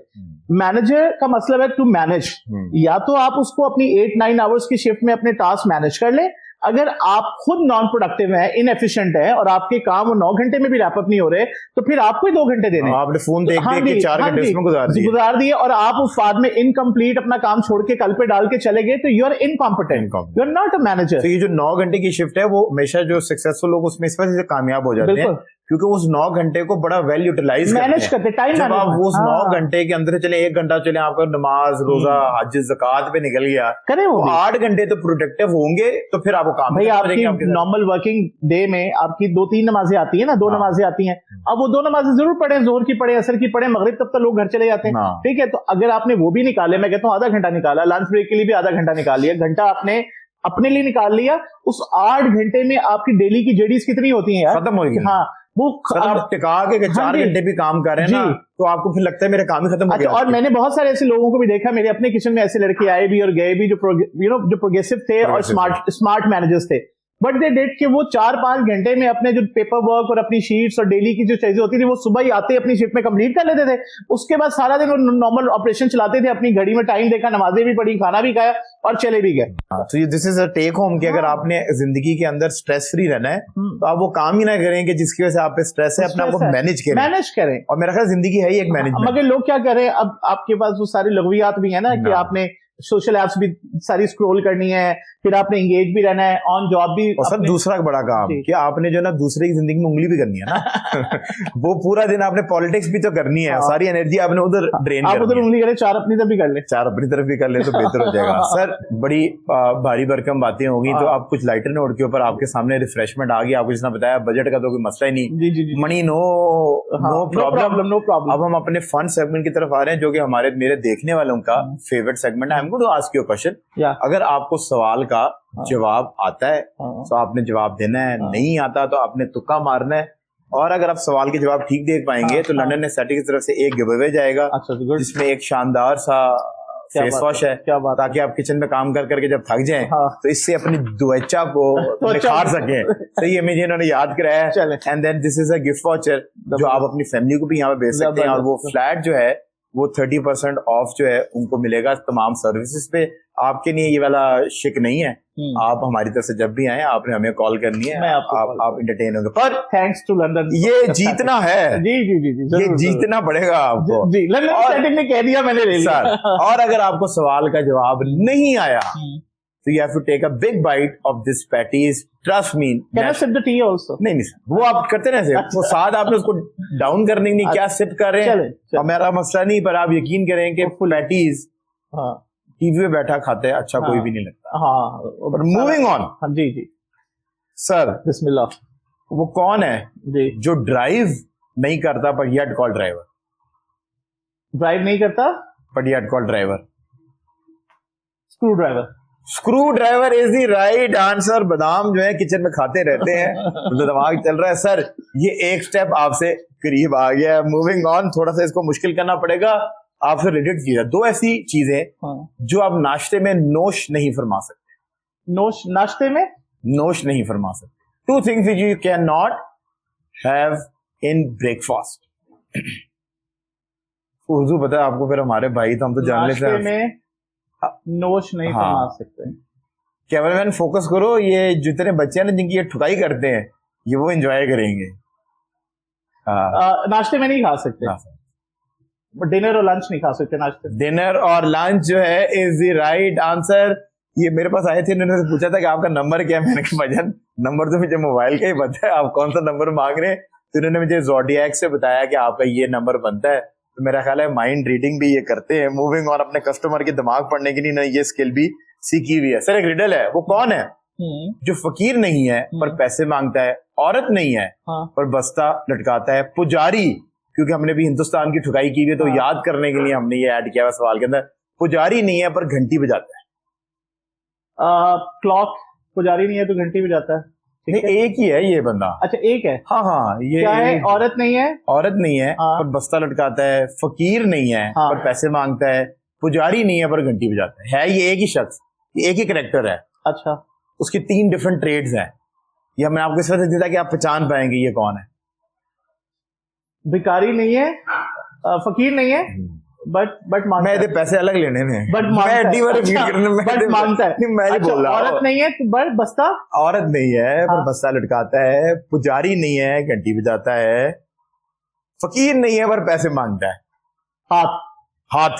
मैनेजर का मतलब है टू मैनेज। या तो आप उसको अपनी 8-9 आवर्स की शिफ्ट में अपने टास्क मैनेज कर लें। अगर आप खुद नॉन प्रोडक्टिव हैं, इनएफिशिएंट है, और आपके काम 9 घंटे में भी रैप अप नहीं हो रहे, तो फिर आपको ही 2 घंटे देने। आपने फोन देख के 4 घंटे उसमें गुजार दिए, और आप उस बाद में इनकम्प्लीट अपना काम छोड़ के कल पे डाल के चले गए, तो you are incompetent, you are not a manager. तो ये जो 9 घंटे की शिफ्ट है, वो हमेशा जो सक्सेसफुल लोग उसमें इस वजह से कामयाब हो जाते हैं, क्योंकि उस 9 घंटे को बड़ा वेल यूटिलाइज मैनेज करते टाइम। जब आप उस 9 घंटे के अंदर चले, 1 घंटा चले, आपका नमाज, रोजा, हज, ज़कात पे निकल गया, करें वो 8 घंटे तो प्रोडक्टिव होंगे, तो फिर आपको काम। भाई आपकी नॉर्मल वर्किंग डे में आपकी 2-3 नमाजें आती है ना, 2 नमाजें आती हैं। अब वो 2 नमाजें जरूर पढ़े, जोहर की पढ़े, असर की पढ़े, मगरिब तब तक लोग घर चले जाते हैं। ठीक है, तो अगर आपने वो भी निकाले, मैं कहता हूँ आधा घंटा निकाला, लंच ब्रेक के लिए भी आधा घंटा निकाल लिया, घंटा आपने अपने लिए निकाल लिया, उस 8 घंटे में आपकी डेली की जेडीज कितनी होती है यार, खत्म हो गई। हाँ, वो आप टिका के 4 घंटे भी काम कर रहे हैं ना, तो आपको फिर लगता है मेरा काम ही खत्म हो गया। और मैंने बहुत सारे ऐसे लोगों को भी देखा, मेरे अपने किचन में ऐसे लड़के आए भी और गए भी, जो जो प्रोग्रेसिव थे और स्मार्ट मैनेजर्स थे। बट दे डिड कि वो 4-5 घंटे में अपने जो पेपर वर्क और अपनी शीट्स और डेली की जो चीजें होती थी, वो सुबह ही आते अपनी शिफ्ट में कंप्लीट कर लेते थे। उसके बाद सारा दिन वो नॉर्मल ऑपरेशन चलाते थे, अपनी घड़ी में टाइम देखा, नमाजें भी पढ़ी, खाना भी खाया और चले भी गए। तो this is a take home कि अगर आपने जिंदगी के अंदर स्ट्रेस फ्री रहना है, तो आप वो काम ही ना करें कि जिसकी वजह से आप पे स्ट्रेस है, अपने आप को मैनेज करें। और मेरा ख्याल जिंदगी है ही एक मैनेजमेंट। मगर लोग क्या करें, अब आपके पास वो सारी लघुवियात भी है ना कि आपने सोशल एप्स भी सारी स्क्रॉल करनी है, फिर आपने एंगेज भी रहना है, ऑन जॉब भी। और सर दूसरा बड़ा काम कि आपने जो ना दूसरे की जिंदगी में उंगली भी करनी है ना वो पूरा दिन आपने पॉलिटिक्स भी तो करनी है, सारी एनर्जी आपने उधर ड्रेन आप उधर उंगली करें, चार अपनी तरफ भी कर ले, चार अपनी तरफ भी कर ले तो बेहतर हो जाएगा। सर बड़ी भारी भरकम बातें होगी, तो आप कुछ लाइटर नोट के ऊपर आपके सामने रिफ्रेशमेंट आ गई, आपको जिसने बताया बजट का तो कोई मसला ही नहीं, मनी नो प्रॉब्लम। अब हम अपने फन सेगमेंट की तरफ आ रहे हैं, जो कि हमारे मेरे देखने वालों का फेवरेट सेगमेंट है। I am going to ask you a question, अगर आपको सवाल का जवाब आता है तो आपने जवाब देना है, नहीं आता तो आपने तुक्का मारना है, और अगर आप सवाल के जवाब ठीक देख पाएंगे तो लंदन एस्थेटिक्स की तरफ से एक गिव अवे जाएगा, जिसमें एक शानदार सा फेस वॉश है, ताकि आप किचन में काम कर करके जब थक जाएं तो इससे अपनी दुएचा को निखार सके। सही इमेज इन्होंने याद कराया है। And then this is a gift voucher जो आप अपनी फैमिली को भी यहाँ पे भेज सकते हैं, और वो फ्लैट जो है वो 30% ऑफ जो है उनको मिलेगा तमाम सर्विसेज पे। आपके लिए ये वाला शिक नहीं है, आप हमारी तरफ से जब भी आए आपने हमें कॉल करनी है, आप इंटरटेन होंगे। पर थैंक्स टू लंदन, ये जीतना है जी जी जी जी, ये जीतना पड़ेगा आपको जी। लंदन एस्थेटिक ने कह दिया, मैंने ले लिया सर। और अगर आपको सवाल का जवाब नहीं आया तो you have to take a big bite of this patties, trust me। Can I sip the tea also? नहीं सर, वो आप करते ना सिर्फ वो साथ आपने उसको डाउन करने के लिए क्या सिप कर रहे हैं, हमारा मसला नहीं, पर आप यकीन करें कि पैटीज टीवी पे बैठा खाते हैं अच्छा कोई भी नहीं लगता। पर मूविंग ऑन, जी जी सर, बिस्मिल्लाह। वो कौन है जी जो ड्राइव नहीं करता पर येट कॉल ड्राइवर? ड्राइव नहीं करता पर yet call driver? Screw driver. Screw driver is the right answer. बादाम जो है किचन में खाते रहते हैं तो दिमाग चल रहा है। सर ये एक स्टेप आपसे करीब आ गया है। मूविंग ऑन, थोड़ा सा इसको मुश्किल करना पड़ेगा। आपसे रिलेटेड चीज है, दो ऐसी चीजें जो आप नाश्ते में नोश नहीं फरमा सकते। नोश नाश्ते में नोश नहीं फरमा सकते। Two things which you can not have in breakfast. Urdu पता है आपको, फिर हमारे भाई तो हम तो जान लेते हैं। नोश नहीं फरमा सकते। कैमरामैन फोकस करो, ये जितने बच्चे हैं ना जिनकी ये ठुकाई करते हैं ये वो एंजॉय करेंगे। नाश्ते में नहीं खा सकते, डिनर और लंच नहीं खा सकते। नाश्ते डिनर और लंच जो है इज द राइट आंसर। ये मेरे पास आए थे, इन्होंने पूछा था कि आपका नंबर क्या है। मैंने कहा भजन नंबर तो मुझे मोबाइल का ही पता है, आप कौन सा नंबर मांग रहे हैं। तो इन्होंने मुझे ज़ोडिएक से बताया कि आपका ये नंबर बनता है। तो मेरा ख्याल है माइंड रीडिंग भी ये करते हैं। मूविंग ऑन, अपने कस्टमर के दिमाग पढ़ने के लिए ना ये स्किल भी सीखी हुई है। सर एक रिडल है, वो कौन है जो फकीर नहीं है पर पैसे मांगता है, औरत नहीं है पर बस्ता लटकाता है, पुजारी, क्योंकि हमने भी हिंदुस्तान की ठुकाई की हुई है तो याद करने के लिए हमने ये ऐड किया हुआ सवाल के अंदर। पुजारी नहीं है पर घंटी बजाता है। क्लॉक। पुजारी नहीं है तो घंटी बजाता है। नहीं, एक ही है ये बंदा। अच्छा एक है। हाँ ये क्या है? औरत नहीं है। औरत नहीं है पर बस्ता लटकाता है, फकीर नहीं है पर पैसे मांगता है, पुजारी नहीं है पर घंटी बजाता है। ये एक ही शख्स, ये एक ही कैरेक्टर है। अच्छा, उसकी 3 डिफरेंट ट्रेड्स हैं। ये हमने आपको इस वजह से दिया कि आप पहचान पाएंगे ये कौन है। भिखारी नहीं है, फकीर नहीं है, बट मांगता है। पैसे अलग लेने में, बट मांगता है। मैं नहीं बोल रहा। औरत नहीं है बट बस्ता। औरत नहीं है पर बस्ता लटकाता है, पुजारी नहीं है घंटी बजाता है, फकीर नहीं है पर पैसे मांगता है। हाथ हाथ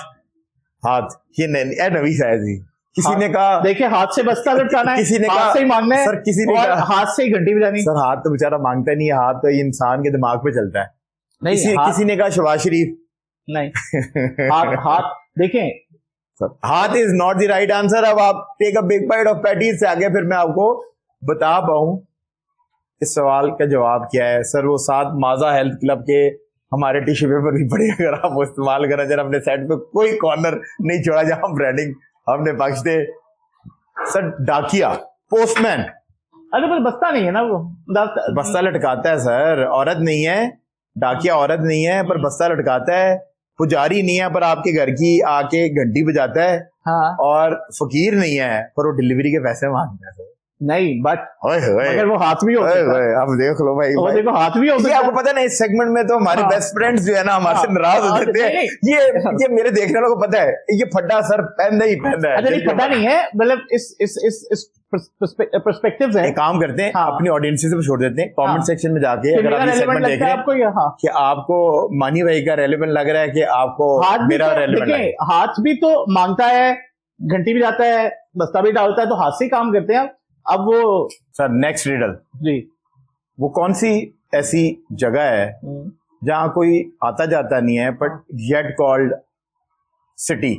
हाथ ये नवी शायद ही किसी ने कहा। देखिए हाथ से बस्ता लटकाना है, किसी ने हाथ से ही मांगना है। सर किसी ने कहा हाथ से ही घंटी बजानी। सर हाथ तो बेचारा मांगता नहीं है, हाथ तो इंसान के दिमाग पे चलता है। किसी ने कहा शहबाज शरीफ। नहीं हाथ देखें, हाथ is not the right answer. अब आप take a big bite of patties से आगे फिर मैं आपको बता पाऊं इस सवाल का जवाब क्या है। सर वो 7 माजा हेल्थ क्लब के हमारे टिश्यू पेपर भी पड़े, अगर आप वो इस्तेमाल करें। जरा अपने सेट पे कोई कॉर्नर नहीं छोड़ा जहां ब्रांडिंग हमने बख्श दे। सर डाकिया, पोस्टमैन। अरे पर बस्ता नहीं है ना, वो बस्ता लटकाता है सर। औरत नहीं है, डाकिया औरत नहीं है पर बस्ता लटकाता है, पुजारी नहीं है पर आपके घर की आके घंटी बजाता है, और फकीर नहीं है पर वो डिलीवरी के पैसे मांगता है सर। नहीं बट अगर वो हाथ भी होता है। आप देख लो भाई, वो देखो हाथ भी होता है। आपको पता है ना इस सेगमेंट में तो हमारे बेस्ट फ्रेंड्स जो है ना हमारे से नाराज हो जाते हैं। ये मेरे देखने वालों को पता है ये फड्डा सर पहनना ही पहनना है। अच्छा नहीं फड्डा नहीं है, मतलब इस पर्सपेक्टिव है। एक काम करते हैं अपनी ऑडियंस से छोड़ देते हैं कमेंट सेक्शन में जाके, अगर आप ये सेगमेंट देख रहे हैं कि आपको मानी भाई का रेलेवेंट लग रहा है कि आपको मेरा रेलेवेंट लग रहा है। हाथ भी तो मांगता है, घंटी भी जाता है, बस्ता भी डालता है, तो हाथ से ही काम करते हैं। अब वो सर नेक्स्ट रिडल जी, वो कौन सी ऐसी जगह है जहाँ कोई आता जाता नहीं है बट येट कॉल्ड सिटी?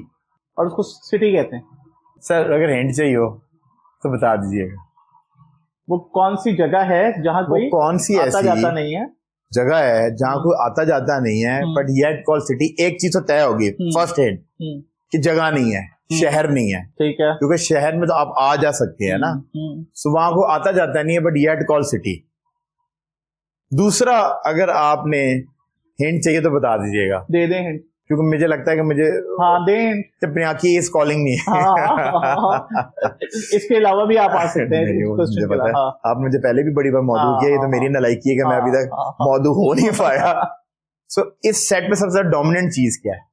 और उसको सिटी कहते हैं। सर अगर हिंट चाहिए हो तो बता दीजिएगा। वो कौन सी जगह है जहाँ वो कोई कौन सी आता ऐसी जाता नहीं है? जगह है जहाँ कोई आता जाता नहीं है बट येट कॉल्ड सिटी? एक चीज तो तय होगी, फर्स्ट हिंट कि जगह नहीं है, शहर नहीं है, ठीक है। क्योंकि शहर में तो आप आ जा सकते हैं ना, सो वहां को आता जाता नहीं है बट येट कॉल्ड सिटी। दूसरा, अगर आपने हिंट चाहिए तो बता दीजिएगा। दे दें हिंट, क्योंकि मुझे लगता है कि मुझे हाँ दें। टिप्पणी इज कॉलिंग नहीं है। इसके अलावा भी आप आ सकते हैं। नहीं, मुझे पता है। हाँ। आप मुझे पहले भी बड़ी बार मौजूद किया, ये तो मेरी नालायकी है कि मैं अभी तक मौजूद हो नहीं पाया। सो इस सेट में सबसे ज्यादा डोमिनेंट चीज क्या है?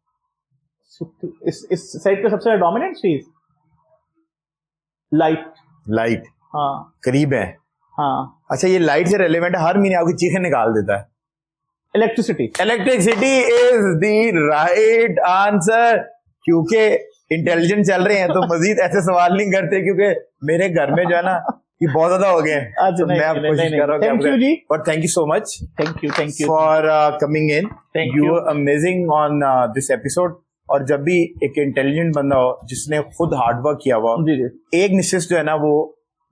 इस सेट पे सबसे डोमिनेंट चीज लाइट। लाइट? हाँ करीब है। हाँ। अच्छा, ये लाइट से रेलेवेंट है, हर महीने आपकी चीखें निकाल देता है। Electricity. Electricity is the right answer. क्योंकि इंटेलिजेंट चल रहे हैं तो मजीद ऐसे सवाल नहीं करते, क्योंकि मेरे घर में जो है ना ये बहुत ज्यादा हो गए। तो मैं आप कोशिश कर रहा हूँ। थैंक यू जी। और thank you so much. Thank you for coming in. Thank you you. Were amazing on this episode. और जब भी एक इंटेलिजेंट बंदा हो जिसने खुद हार्डवर्क किया हुआ, जी जी, एक निश्चित जो है ना वो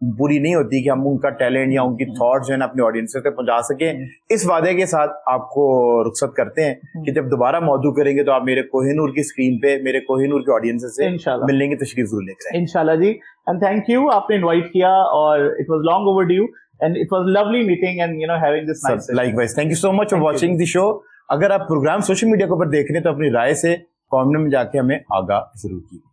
बुरी नहीं होती कि हम उनका टैलेंट या उनकी थॉट्स जो है ना अपने ऑडियंस तक पहुंचा सके। इस वादे के साथ आपको रुखसत करते हैं कि जब दोबारा मौजू करेंगे तो आप मेरे कोहिनूर की स्क्रीन पे मेरे कोहिनूर के ऑडियंस से मिलने की तशरीफ जरूर लेकर आएं। इंशाल्लाह जी। एंड थैंक यू, आपने इनवाइट किया और it was long overdue and it was lovely meeting and you know having this nice. Likewise, thank you so much for watching the show. अगर आप प्रोग्राम सोशल मीडिया के ऊपर देख रहे हैं तो अपनी राय से कमेंट में जाके हमें आगाह जरूर कीजिए।